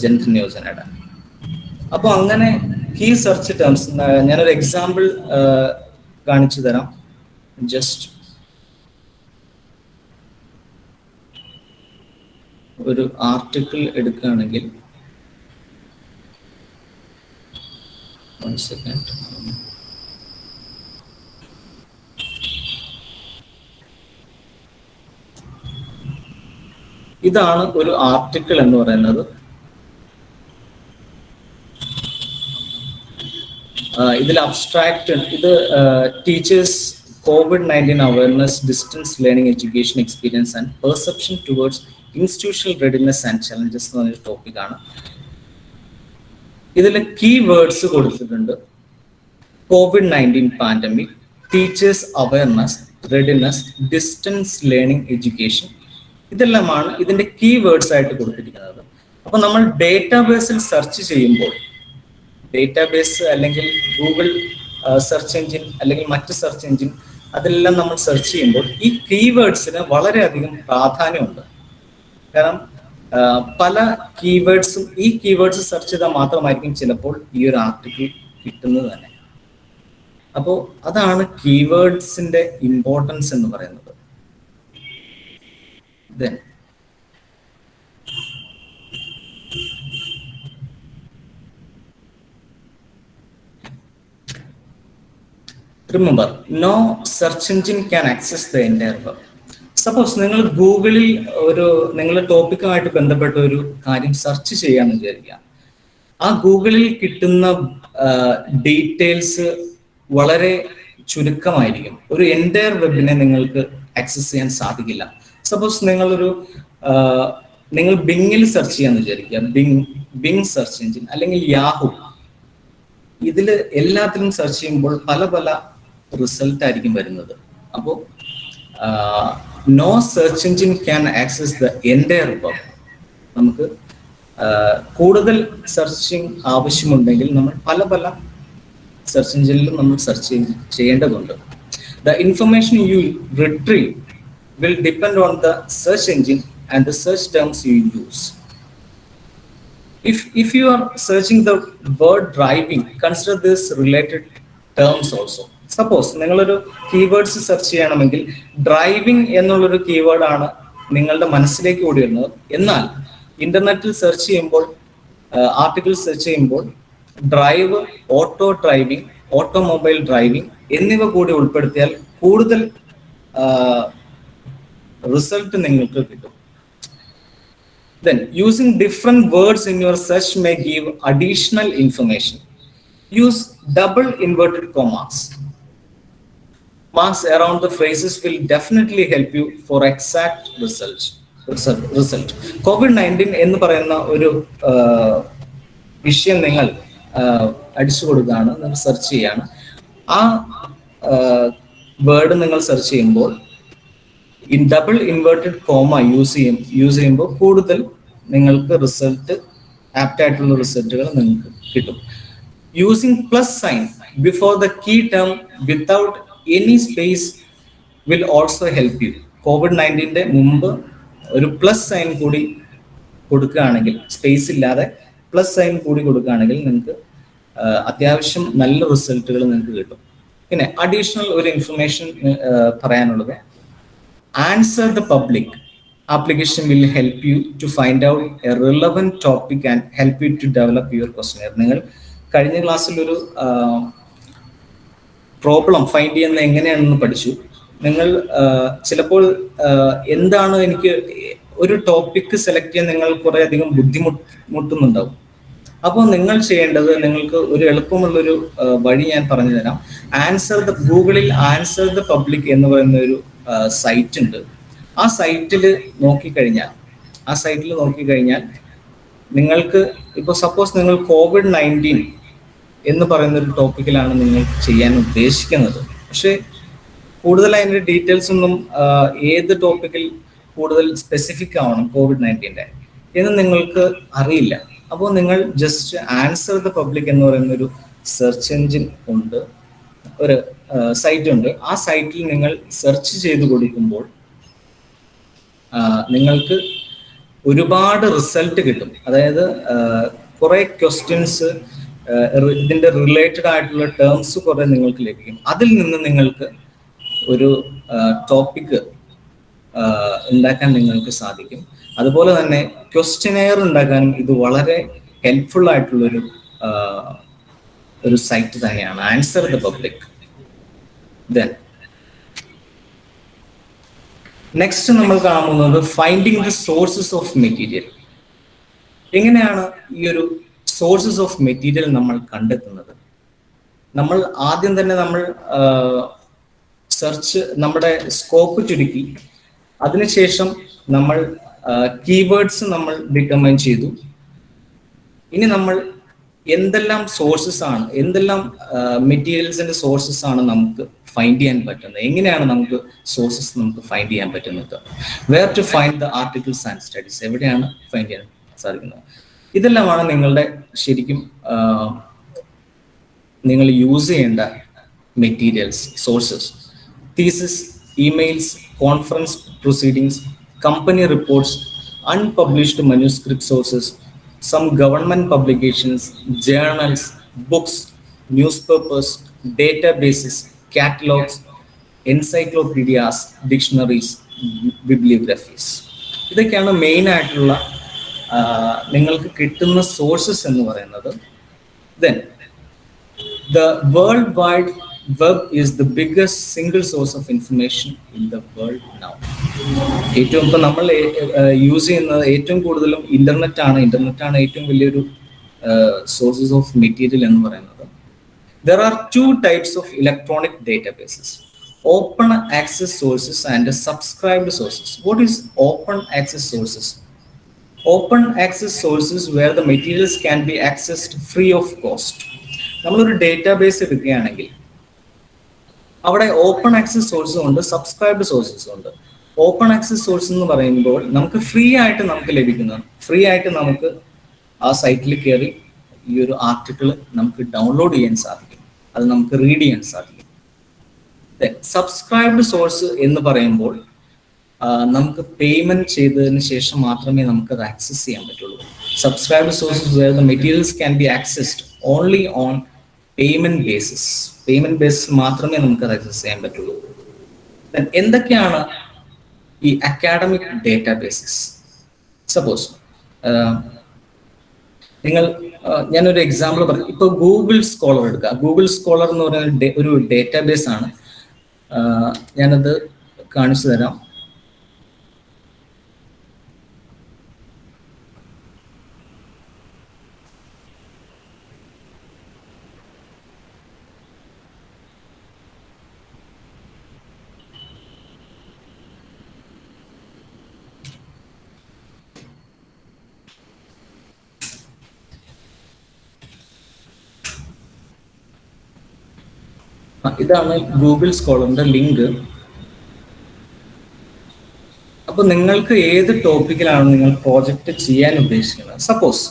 D: ജൻധൻ യോജനയുടെ. അപ്പോൾ അങ്ങനെ കീ സെർച്ച് ടേംസ് ഞാനൊരു എക്സാമ്പിൾ കാണിച്ചു തരാം. ജസ്റ്റ് ഒരു ആർട്ടിക്കിൾ എടുക്കുകയാണെങ്കിൽ ഇതാണ് ഒരു ആർട്ടിക്കിൾ എന്ന് പറയുന്നത്. ഇതിൽ അബ്സ്ട്രാക്ട് ഇത് teachers COVID-19 awareness, distance learning education experience and perception towards institutional readiness and challenges എന്ന് പറഞ്ഞൊരു ടോപ്പിക്കാണ്. ഇതിൽ കീ വേർഡ്സ് കൊടുത്തിട്ടുണ്ട്. COVID-19 pandemic, teachers awareness, readiness, distance learning education, ഇതെല്ലാമാണ് ഇതിന്റെ കീ വേർഡ്സ് ആയിട്ട് കൊടുത്തിരിക്കുന്നത്. അപ്പൊ നമ്മൾ ഡേറ്റാബേസിൽ സെർച്ച് ചെയ്യുമ്പോൾ, ഡേറ്റാബേസ് അല്ലെങ്കിൽ ഗൂഗിൾ സെർച്ച് എഞ്ചിൻ അല്ലെങ്കിൽ മറ്റ് സെർച്ച് എഞ്ചിൻ, അതെല്ലാം നമ്മൾ സെർച്ച് ചെയ്യുമ്പോൾ ഈ കീവേഡ്സിന് വളരെയധികം പ്രാധാന്യമുണ്ട്. കാരണം പല കീവേഡ്സും ഈ കീവേഡ്സ് സെർച്ച് ചെയ്താൽ മാത്രമായിരിക്കും ചിലപ്പോൾ ഈ ഒരു ആർട്ടിക്കിൾ കിട്ടുന്നത് തന്നെ. അപ്പോൾ അതാണ് കീവേഡ്സിന്റെ ഇമ്പോർട്ടൻസ് എന്ന് പറയുന്നത്. Then remember, no search engine can access the entire web. Suppose നിങ്ങൾ ഗൂഗിളിൽ നിങ്ങളുടെ ടോപ്പിക്കുമായിട്ട് ബന്ധപ്പെട്ട ഒരു കാര്യം സെർച്ച് ചെയ്യാന്ന് വിചാരിക്കുക. ആ ഗൂഗിളിൽ കിട്ടുന്ന ഡീറ്റെയിൽസ് വളരെ ചുരുക്കമായിരിക്കും. ഒരു എൻറ്റയർ വെബിനെ നിങ്ങൾക്ക് ആക്സസ് ചെയ്യാൻ സാധിക്കില്ല. സപ്പോസ് നിങ്ങൾ ബിങ്ങിൽ സെർച്ച് ചെയ്യാന്ന് വിചാരിക്കുക, ബിങ് സെർച്ച് എഞ്ചിൻ അല്ലെങ്കിൽ യാഹു, ഇതിൽ എല്ലാത്തിലും സെർച്ച് ചെയ്യുമ്പോൾ പല പല റിസൾട്ട് ആയിരിക്കും വരുന്നത്. അപ്പോൾ no search engine can access the entire web. നമുക്ക് കൂടുതൽ സെർച്ചിങ് ആവശ്യമുണ്ടെങ്കിൽ നമ്മൾ പല പല സെർച്ച് എഞ്ചിനിലും നമ്മൾ സെർച്ച് ചെയ്യേണ്ടതുണ്ട്. The information U retrieve will depend on the search engine and the search terms you use. If you are searching the word driving, consider this related terms also. Suppose നിങ്ങളൊരു കീവേഡ്സ് സെർച്ച് ചെയ്യണമെങ്കിൽ ഡ്രൈവിംഗ് എന്നുള്ളൊരു കീവേഡ് ആണ് നിങ്ങളുടെ മനസ്സിലേക്ക് ഓടി വരുന്നത്. എന്നാൽ ഇന്റർനെറ്റിൽ സെർച്ച് ചെയ്യുമ്പോൾ, ആർട്ടിക്കിൾ സെർച്ച് ചെയ്യുമ്പോൾ drive, auto driving, automobile driving എന്നിവ കൂടി ഉൾപ്പെടുത്തിയാൽ കൂടുതൽ റിസൾട്ട് നിങ്ങൾക്ക് കിട്ടും. Then using different words in your search may give additional information. Use double inverted commas. Marks around the phrases will definitely help you for exact result. COVID-19 എന്ന് പറയുന്ന ഒരു വിഷയം നിങ്ങൾ അടിച്ചു കൊടുക്കുകയാണ്, നിങ്ങൾ സെർച്ച് ചെയ്യാണ്. ആ വേർഡ് നിങ്ങൾ സെർച്ച് ചെയ്യുമ്പോൾ in double inverted comma use ചെയ്യുമ്പോൾ കൂടുതൽ നിങ്ങൾക്ക് റിസൾട്ട്, ആപ്റ്റ് ആയിട്ടുള്ള റിസൾട്ടുകൾ നിങ്ങൾക്ക് കിട്ടും. Using plus sign before the key term without any space will also help you. COVID-19 മുമ്പ് ഒരു പ്ലസ് സൈൻ കൂടി കൊടുക്കുകയാണെങ്കിൽ, സ്പേസ് ഇല്ലാതെ പ്ലസ് സൈൻ കൂടി കൊടുക്കുകയാണെങ്കിൽ നിങ്ങൾക്ക് അത്യാവശ്യം നല്ല റിസൾട്ടുകൾ നിങ്ങൾക്ക് കിട്ടും. പിന്നെ അഡീഷണൽ ഒരു ഇൻഫർമേഷൻ പറയാനുള്ളത്, answer the public application will help you to find out a relevant topic and help you to develop your questionnaire. നിങ്ങൾ കഴിഞ്ഞ ക്ലാസ്സിൽ ഒരു പ്രോബ്ലം ഫൈൻഡ് ചെയ്യുന്നത് എങ്ങനെയാണെന്ന് പഠിച്ചു. നിങ്ങൾ ചിലപ്പോൾ എന്താണ് എനിക്ക് ഒരു ടോപ്പിക് സെലക്ട് ചെയ്യാൻ നിങ്ങൾ കുറേ അധികം ബുദ്ധിമുട്ടുന്നുണ്ടാവും. അപ്പോൾ നിങ്ങൾ ചെയ്യേണ്ടത്, നിങ്ങൾക്ക് ഒരു എളുപ്പമുള്ളൊരു വഴി ഞാൻ പറഞ്ഞു തരാം. ഗൂഗിളിൽ ആൻസർ ദ പബ്ലിക് എന്ന് പറയുന്ന ഒരു സൈറ്റ് ഉണ്ട്. ആ സൈറ്റിൽ നോക്കിക്കഴിഞ്ഞാൽ നിങ്ങൾക്ക് ഇപ്പോൾ സപ്പോസ് നിങ്ങൾ COVID-19 എന്ന് പറയുന്ന ഒരു ടോപ്പിക്കിലാണ് നിങ്ങൾ ചെയ്യാൻ ഉദ്ദേശിക്കുന്നത്. പക്ഷേ കൂടുതൽ അതിൻ്റെ ഡീറ്റെയിൽസ് ഒന്നും ഏത് ടോപ്പിക്കിൽ കൂടുതൽ സ്പെസിഫിക് ആവണം COVID-19 എന്ന് നിങ്ങൾക്ക് അറിയില്ല. അപ്പോൾ നിങ്ങൾ ജസ്റ്റ് ആൻസർ ദ പബ്ലിക് എന്ന് പറയുന്ന ഒരു സെർച്ച് എഞ്ചിൻ ഉണ്ട്, ഒരു സൈറ്റ് ഉണ്ട്. ആ സൈറ്റിൽ നിങ്ങൾ സെർച്ച് ചെയ്ത് കൊടുക്കുമ്പോൾ നിങ്ങൾക്ക് ഒരുപാട് റിസൾട്ട് കിട്ടും. അതായത് കുറേ ക്വസ്റ്റ്യൻസ്, ഇതിൻ്റെ റിലേറ്റഡ് ആയിട്ടുള്ള ടേംസ് കുറേ നിങ്ങൾക്ക് ലഭിക്കും. അതിൽ നിന്ന് നിങ്ങൾക്ക് ഒരു ടോപ്പിക് ഉണ്ടാക്കാൻ നിങ്ങൾക്ക് സാധിക്കും. അതുപോലെ തന്നെ ക്വസ്റ്റ്യനെയർ ഉണ്ടാക്കാനും ഇത് വളരെ ഹെൽപ്ഫുൾ ആയിട്ടുള്ളൊരു സൈറ്റ് തന്നെയാണ് answer the public. Then next നമ്മൾ കാണുന്നത് finding the sources of material. എങ്ങനെയാണ് ഈ ഒരു സോഴ്സസ് ഓഫ് മെറ്റീരിയൽ നമ്മൾ കണ്ടെത്തുന്നത്? നമ്മൾ ആദ്യം തന്നെ നമ്മുടെ സ്കോപ്പ് ചുരുക്കി, അതിനുശേഷം നമ്മൾ കീവേഡ്സ് നമ്മൾ ഡിറ്റർമൈൻ ചെയ്തു. ഇനി നമ്മൾ എന്തെല്ലാം സോഴ്സസ് ആണ്, എന്തെല്ലാം മെറ്റീരിയൽസിന്റെ സോഴ്സസ് ആണ് നമുക്ക് ഫൈൻഡ് ചെയ്യാൻ പറ്റുന്നത്, എങ്ങനെയാണ് നമുക്ക് സോഴ്സസ് നമുക്ക് ഫൈൻഡ് ചെയ്യാൻ പറ്റുന്നത്, where to find the articles and studies, എവിടെയാണ് ഫൈൻഡ് ചെയ്യാൻ സാധിക്കുന്നത്. ഇതെല്ലാമാണ് നിങ്ങളുടെ ശരിക്കും നിങ്ങൾ യൂസ് ചെയ്യേണ്ട materials, sources. Thesis, emails, conference proceedings, company reports, unpublished manuscript sources, some government publications, journals, books, newspapers, databases, catalogs, encyclopedias, dictionaries, bibliographies. ഇതൊക്കെയാണ് മെയിൻ ആയിട്ടുള്ള നിങ്ങൾക്ക് കിട്ടുന്ന സോഴ്സസ് എന്ന് പറയുന്നത്. Then the world wide web is the biggest single source of information in the world now. ഏറ്റവും ഇപ്പം നമ്മൾ യൂസ് ചെയ്യുന്നത് ഏറ്റവും കൂടുതലും ഇന്റർനെറ്റ് ആണ് ഏറ്റവും വലിയൊരു സോഴ്സസ് ഓഫ് മെറ്റീരിയൽ എന്ന് പറയുന്നത്. There are two types of electronic databases: open access sources and subscribed sources. What is open access sources? Open access sources where the materials can be accessed free of cost. നമ്മളൊരു ഡേറ്റാബേസ് എടുക്കുകയാണെങ്കിൽ അവിടെ ഓപ്പൺ ആക്സസ് സോഴ്സും ഉണ്ട്, സബ്സ്ക്രൈബ്ഡ് സോഴ്സസും ഉണ്ട്. ഓപ്പൺ ആക്സസ് സോഴ്സ് എന്ന് പറയുമ്പോൾ നമുക്ക് ഫ്രീ ആയിട്ട് നമുക്ക് ആ സൈറ്റിൽ കയറി ഈ ഒരു ആർട്ടിക്കിൾ നമുക്ക് ഡൗൺലോഡ് ചെയ്യാൻ സാധിക്കും, അത് നമുക്ക് റീഡ് ചെയ്യാൻ സാധിക്കും. സബ്സ്ക്രൈബ്ഡ് സോഴ്സ് എന്ന് പറയുമ്പോൾ നമുക്ക് പേയ്മെന്റ് ചെയ്തതിന് ശേഷം മാത്രമേ നമുക്ക് അത് ആക്സസ് ചെയ്യാൻ പറ്റുള്ളൂ. Subscribed sources where the materials can be accessed only on payment basis മാത്രമേ നമുക്ക് അത് ആക്സസ് ചെയ്യാൻ പറ്റുള്ളൂ. എന്തൊക്കെയാണ് ഈ അക്കാഡമിക് ഡേറ്റാബേസസ്? സപ്പോസ് ഞാനൊരു എക്സാമ്പിൾ പറയാം. ഇപ്പൊ ഗൂഗിൾ സ്കോളർ എടുക്കുക. ഗൂഗിൾ സ്കോളർ എന്ന് പറയുന്ന ഒരു ഡേറ്റാബേസ് ആണ്. ഞാനത് കാണിച്ചു തരാം. ഇതാണ് ഗൂഗിൾ സ്കോളറിന്റെ ലിങ്ക്. അപ്പൊ നിങ്ങൾക്ക് ഏത് ടോപ്പിക്കിലാണ് നിങ്ങൾ പ്രോജക്റ്റ് ചെയ്യാൻ ഉദ്ദേശിക്കുന്നത്? Suppose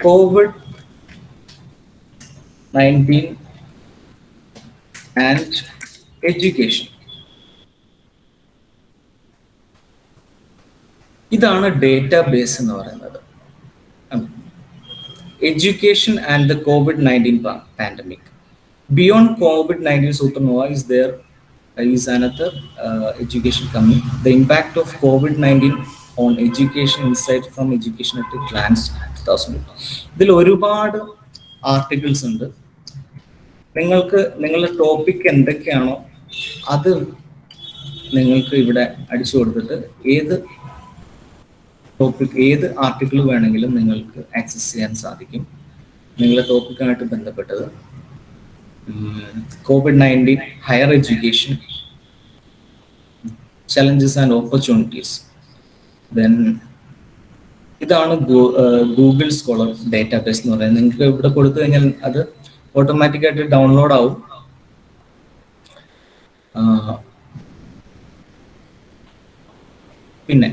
D: COVID-19 and education. ഇതാണ് ഡേറ്റാബേസ് എന്ന് പറയുന്നത്. Education and the COVID-19 pandemic. Beyond COVID-19 supernova is another education coming. The impact of COVID-19 on education insight from education at a glance 2000. ഇതിൽ ഒരുപാട് ആർട്ടിക്കിൾസ് ഉണ്ട്. നിങ്ങൾക്ക് നിങ്ങളുടെ ടോപ്പിക് എന്തൊക്കെയാണോ അത് നിങ്ങൾക്ക് ഇവിടെ അടിച്ചു കൊടുത്തിട്ട് ഏത് ആർട്ടിക്കിൾ വേണമെങ്കിലും നിങ്ങൾക്ക് ആക്സസ് ചെയ്യാൻ സാധിക്കും. നിങ്ങളുടെ ടോപ്പിക്കായിട്ട് ബന്ധപ്പെട്ടത് COVID-19 higher education challenges and opportunities. Then ഇതാണ് ഗൂഗിൾ സ്കോളർ ഡേറ്റാബേസ് എന്ന് പറയുന്നത്. നിങ്ങൾക്ക് ഇവിടെ കൊടുത്തു കഴിഞ്ഞാൽ അത് ഓട്ടോമാറ്റിക്കായിട്ട് ഡൗൺലോഡ് ആവും. പിന്നെ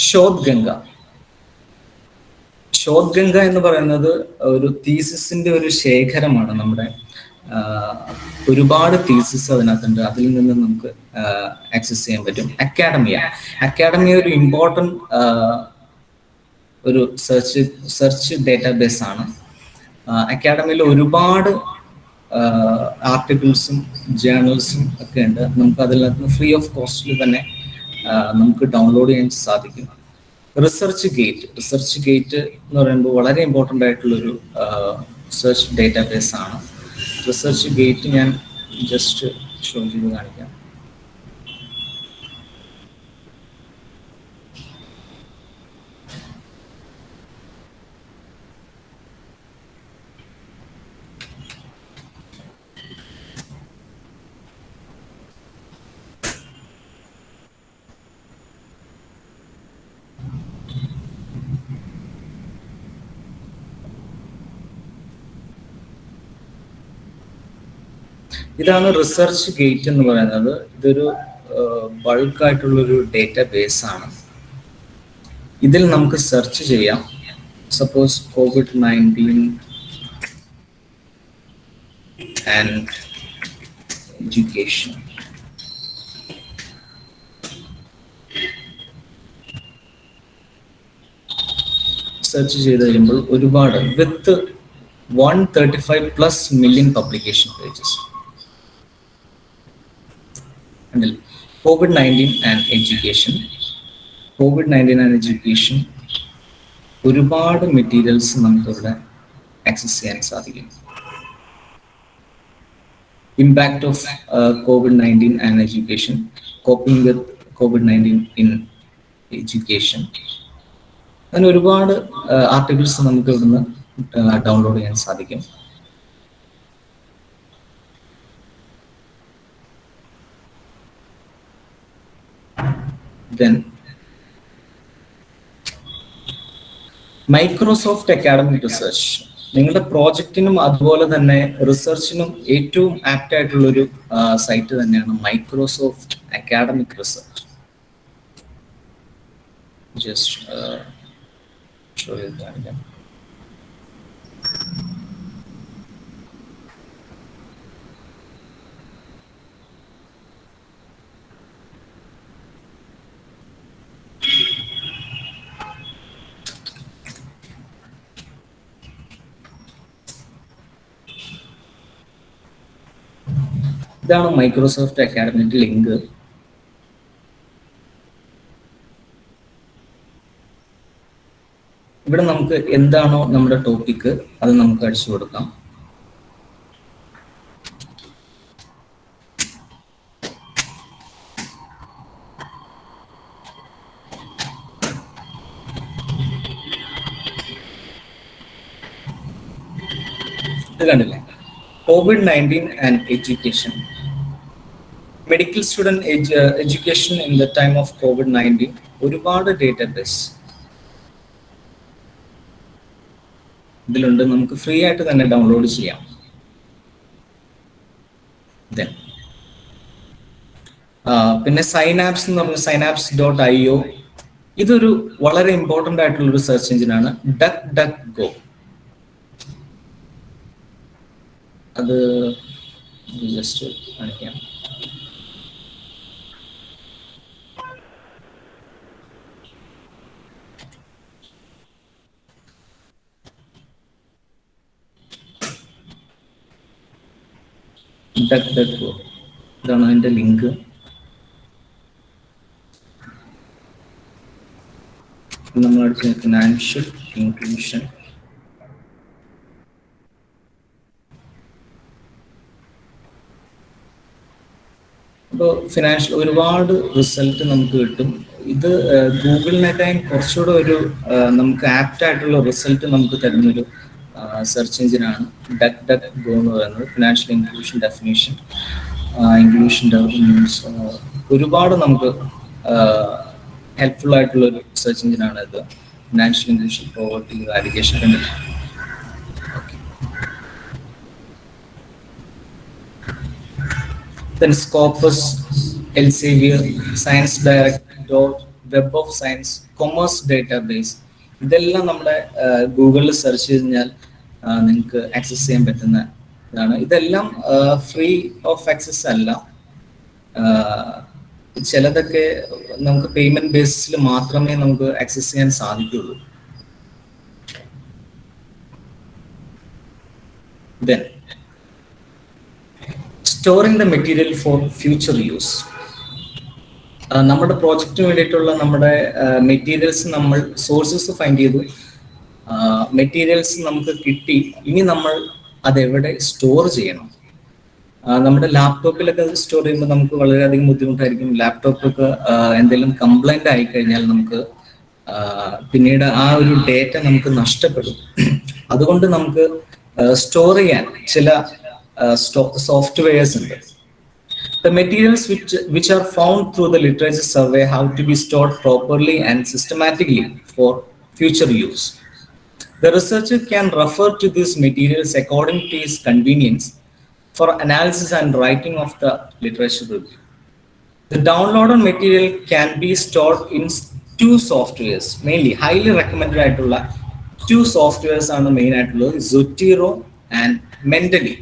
D: ശോധ് ഗംഗ എന്ന് പറയുന്നത് ഒരു തീസിസിന്റെ ഒരു ശേഖരമാണ്. നമ്മുടെ ഒരുപാട് തീസിസ് അതിനകത്തുണ്ട്. അതിൽ നിന്ന് നമുക്ക് ആക്സസ് ചെയ്യാൻ പറ്റും. അക്കാഡമിയ ഒരു ഇമ്പോർട്ടൻറ്റ് ഒരു സെർച്ച് ഡേറ്റാബേസ് ആണ്. അക്കാഡമിയിൽ ഒരുപാട് ആർട്ടിക്കിൾസും ജേർണൽസും ഒക്കെ ഉണ്ട്. നമുക്ക് അതിനകത്ത് ഫ്രീ ഓഫ് കോസ്റ്റിൽ തന്നെ നമുക്ക് ഡൗൺലോഡ് ചെയ്യാൻ സാധിക്കും. റിസർച്ച് ഗേറ്റ് എന്ന് പറയുമ്പോൾ വളരെ ഇമ്പോർട്ടൻ്റ് ആയിട്ടുള്ളൊരു സെർച്ച് ഡേറ്റാബേസ് ആണ്. റിസർച്ച് ഗേറ്റ് ഞാൻ ജസ്റ്റ് ഷോ ചെയ്ത് കാണിക്കാം. ഇതാണ് റിസർച്ച് ഗേറ്റ് എന്ന് പറയുന്നത്. ഇതൊരു ബൾക്കായിട്ടുള്ളൊരു ഡേറ്റാബേസ് ആണ്. ഇതിൽ നമുക്ക് സെർച്ച് ചെയ്യാം. Suppose COVID-19 and education. Search ചെയ്ത് കഴിയുമ്പോൾ ഒരുപാട് വിത്ത് 135+ million publication pages. COVID-19 and education ഒരുപാട് മെറ്റീരിയൽസ് നമുക്കിവിടെ ആക്സസ് ചെയ്യാൻ സാധിക്കും. Impact of COVID-19 and education, coping with COVID-19 in education. അങ്ങനെ ഒരുപാട് ആർട്ടിക്കിൾസ് നമുക്ക് ഇവിടുന്ന് ഡൗൺലോഡ് ചെയ്യാൻ സാധിക്കും. Then Microsoft academic research. നിങ്ങളുടെ പ്രോജക്റ്റിനും അതുപോലെ തന്നെ റിസർച്ചിനും ഏറ്റവും ആപ്റ്റ് ആയിട്ടുള്ളൊരു സൈറ്റ് തന്നെയാണ് Microsoft academic research. Just show ചെയ്ത് കാണിക്കാം. ഇതാണ് മൈക്രോസോഫ്റ്റ് അക്കാഡമിയുടെ ലിങ്ക്. ഇവിടെ നമുക്ക് എന്താണോ നമ്മുടെ ടോപ്പിക്ക് അത് നമുക്ക് അടിച്ചു കൊടുക്കാം. ഇത് കണ്ടില്ലേ, COVID-19 and education. Medical student education in the time of COVID-19. ഒരുപാട് ഡേറ്റാബേസ് ഇതിലുണ്ട്. നമുക്ക് ഫ്രീ ആയിട്ട് തന്നെ ഡൗൺലോഡ് ചെയ്യാം. പിന്നെ സൈനാപ്സ് എന്ന് പറഞ്ഞ synapse.io. ഇതൊരു വളരെ ഇമ്പോർട്ടൻ്റ് ആയിട്ടുള്ളൊരു സെർച്ച് എഞ്ചിനാണ്. DuckDuckGo. അത് ജസ്റ്റ് കാണിക്കാം. DuckDuckGo. ഇതാണ് അതിൻ്റെ ലിങ്ക്. നമ്മൾ അടിച്ച ഫിനാൻഷ്യൽ ഇൻക്ലൂഷൻ. അപ്പോൾ ഫിനാൻഷ്യൽ ഒരുപാട് റിസൾട്ട് നമുക്ക് കിട്ടും. ഇത് ഗൂഗിളിനേക്കാളും കുറച്ചുകൂടെ ഒരു നമുക്ക് ആപ്റ്റ് ആയിട്ടുള്ള റിസൾട്ട് നമുക്ക് തരുന്നൊരു സെർച്ച് എഞ്ചിനാണ് DuckDuckGo എന്ന് പറയുന്നത്. Financial inclusion definition, English news, ഒരുപാട് നമുക്ക് ഹെൽപ്ഫുൾ ആയിട്ടുള്ള ഒരു സെർച്ച് എഞ്ചിനാണ് ഇത്. ഫിനാൻഷ്യൽ ഇൻക്ലൂഷൻ, പോവർട്ടി ഇറാഡിക്കേഷൻ കണ്ടിട്ട്. Then Scopus, Elsevier, Science Direct, Web of Science, Commerce Database, ഇതെല്ലാം നമ്മുടെ ഗൂഗിളിൽ സെർച്ച് ചെയ്ത് നിങ്ങൾക്ക് ആക്സസ് ചെയ്യാൻ പറ്റുന്ന ഇതാണ്. ഇതെല്ലാം ഫ്രീ ഓഫ് ആക്സസ് അല്ല. ചിലതൊക്കെ നമുക്ക് പേയ്മെന്റ് ബേസിസിൽ മാത്രമേ നമുക്ക് ആക്സസ് ചെയ്യാൻ സാധിക്കുള്ളൂ. Then storing the material for future use. നമ്മുടെ പ്രോജക്റ്റിന് വേണ്ടിയിട്ടുള്ള നമ്മുടെ മെറ്റീരിയൽസ് നമ്മൾ സോഴ്സസ് ഫൈൻഡ് ചെയ്തു, മെറ്റീരിയൽസ് നമുക്ക് കിട്ടി. ഇനി നമ്മൾ അതെവിടെ സ്റ്റോർ ചെയ്യണം? നമ്മുടെ ലാപ്ടോപ്പിലൊക്കെ സ്റ്റോർ ചെയ്യുമ്പോൾ നമുക്ക് വളരെയധികം ബുദ്ധിമുട്ടായിരിക്കും. ലാപ്ടോപ്പൊക്കെ എന്തെങ്കിലും കംപ്ലൈന്റ് ആയി കഴിഞ്ഞാൽ നമുക്ക് പിന്നീട് ആ ഒരു ഡേറ്റ നമുക്ക് നഷ്ടപ്പെടും. അതുകൊണ്ട് നമുക്ക് സ്റ്റോർ ചെയ്യാൻ ചില softwares ഉണ്ട്. The materials which are found through the literature survey have to be stored properly and systematically for future use. The researcher can refer to these materials according to his convenience for analysis and writing of the literature review. The downloaded material can be stored in two softwares, mainly highly recommended ആയിട്ടുള്ള two softwares ആണ് മെയിൻ ആയിട്ടുള്ളത്, Zotero and Mendeley.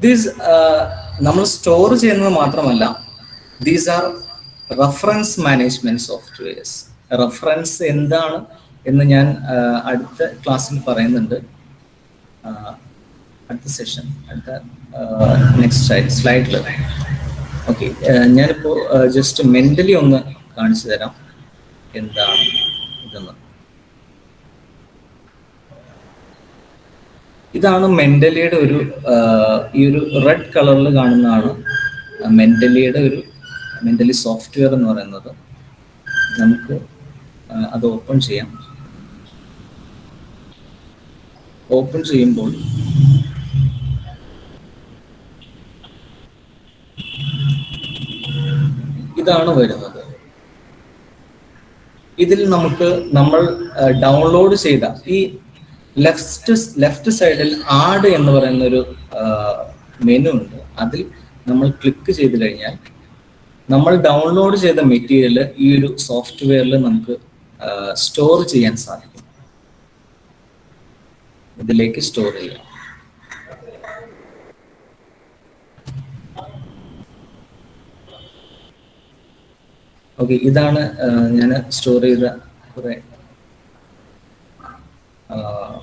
D: ദീസ് നമ്മൾ സ്റ്റോർ ചെയ്യുന്നത് മാത്രമല്ല, these are reference management softwares. Reference എന്താണ് എന്ന് ഞാൻ അടുത്ത ക്ലാസ്സിൽ പറയുന്നുണ്ട്, അടുത്ത സെഷൻ, അടുത്ത നെക്സ്റ്റ് സ്ലൈഡിൽ. ഓക്കെ, ഞാനിപ്പോൾ ജസ്റ്റ് മെന്റലി ഒന്ന് കാണിച്ചു തരാം എന്താണ് ഇതെന്ന്. ഇതാണ് മെന്റലിയുടെ ഒരു ഈ ഒരു റെഡ് കളറിൽ കാണുന്നതാണ് മെന്റലിയുടെ ഒരു മെന്റലി സോഫ്റ്റ്വെയർ എന്ന് പറയുന്നത്. നമുക്ക് അത് ഓപ്പൺ ചെയ്യാം. ഓപ്പൺ ചെയ്യുമ്പോൾ ഇതാണ് വരുന്നത്. ഇതിൽ നമുക്ക് നമ്മൾ ഡൗൺലോഡ് ചെയ്ത ഈ ലെഫ്റ്റ് സൈഡിൽ ആഡ് എന്ന് പറയുന്ന ഒരു മെനു ഉണ്ട്. അതിൽ നമ്മൾ ക്ലിക്ക് ചെയ്ത് കഴിഞ്ഞാൽ നമ്മൾ ഡൗൺലോഡ് ചെയ്ത മെറ്റീരിയൽ ഈ ഒരു സോഫ്റ്റ്വെയറിൽ നമുക്ക് സ്റ്റോർ ചെയ്യാൻ സാധിക്കും. ഇതിലേക്ക് സ്റ്റോർ ചെയ്യാം. ഓക്കെ, ഇതാണ് ഞാൻ സ്റ്റോർ ചെയ്ത കുറെ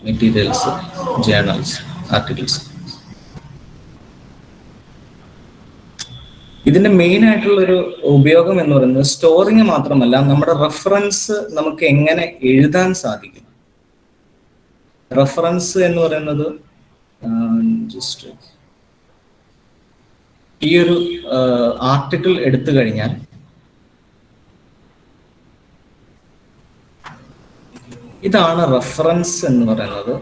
D: മെറ്റീരിയൽസ്, ജേർണൽസ്, ആർട്ടിക്കിൾസ്. ഇതിന്റെ മെയിൻ ആയിട്ടുള്ളൊരു ഉപയോഗം എന്ന് പറയുന്നത് സ്റ്റോറിങ് മാത്രമല്ല, നമ്മുടെ റെഫറൻസ് നമുക്ക് എങ്ങനെ എഴുതാൻ സാധിക്കും. റെഫറൻസ് എന്ന് പറയുന്നത് ജസ്റ്റ് ഈ ഒരു ആർട്ടിക്കിൾ എടുത്തു കഴിഞ്ഞാൽ ഇതാണ് റെഫറൻസ് എന്ന് പറയുന്നത്.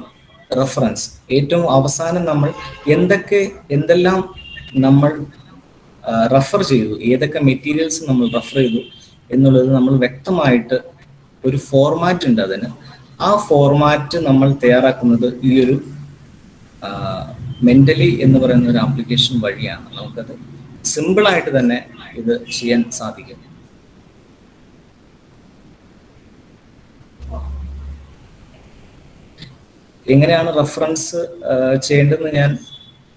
D: റെഫറൻസ് ഏറ്റവും അവസാനം നമ്മൾ എന്തെല്ലാം നമ്മൾ റെഫർ ചെയ്തു, ഏതൊക്കെ മെറ്റീരിയൽസ് നമ്മൾ റെഫർ ചെയ്തു എന്നുള്ളത് നമ്മൾ വ്യക്തമായിട്ട് ഒരു ഫോർമാറ്റ് ഉണ്ട് അതിന്. ആ ഫോർമാറ്റ് നമ്മൾ തയ്യാറാക്കുന്നത് ഈ ഒരു മെന്റലി എന്ന് പറയുന്ന ഒരു ആപ്ലിക്കേഷൻ വഴിയാണ്. നമുക്കത് സിമ്പിളായിട്ട് തന്നെ ഇത് ചെയ്യാൻ സാധിക്കും. എങ്ങനെയാണ് റെഫറൻസ് ചെയ്യേണ്ടതെന്ന് ഞാൻ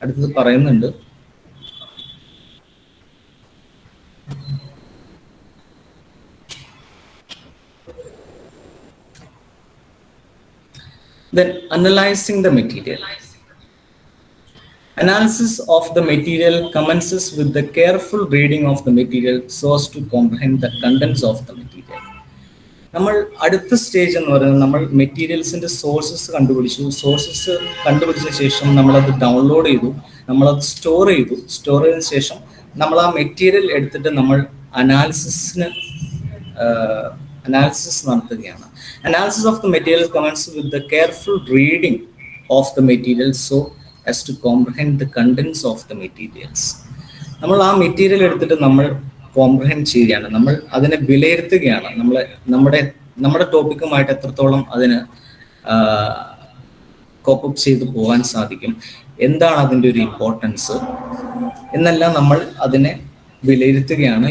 D: അടുത്തത് പറയുന്നുണ്ട്. Then analyzing the material. Analysis of the material commences with the careful reading of the material so as to comprehend the contents of the material. നമ്മൾ അടുത്ത സ്റ്റേജ് എന്ന് പറയുന്നത് നമ്മൾ മെറ്റീരിയൽസിന്റെ സോഴ്സസ് കണ്ടുപിടിച്ചു. സോഴ്സസ് കണ്ടുപിടിച്ച ശേഷം നമ്മളത് ഡൗൺലോഡ് ചെയ്തു, നമ്മളത് സ്റ്റോർ ചെയ്തു. സ്റ്റോർ ചെയ്തതിനു ശേഷം നമ്മൾ ആ മെറ്റീരിയൽ എടുത്തിട്ട് നമ്മൾ അനാലിസിസ് നടത്തുകയാണ്. Analysis of the material commence with the careful reading of the material so as to comprehend the contents of the materials. നമ്മൾ ആ മെറ്റീരിയൽ എടുത്തിട്ട് നമ്മൾ കോംപ്രഹെൻഡ് ചെയ്യുകയാണ്, നമ്മൾ അതിനെ വിലയിരുത്തുകയാണ്. നമ്മുടെ ടോപ്പിക്കുമായിട്ട് എത്രത്തോളം അതിന് കോപ്പപ്പ് ചെയ്ത് പോകാൻ സാധിക്കും, എന്താണ് അതിൻ്റെ ഒരു ഇമ്പോർട്ടൻസ് എന്നെല്ലാം നമ്മൾ അതിനെ വിലയിരുത്തുകയാണ്.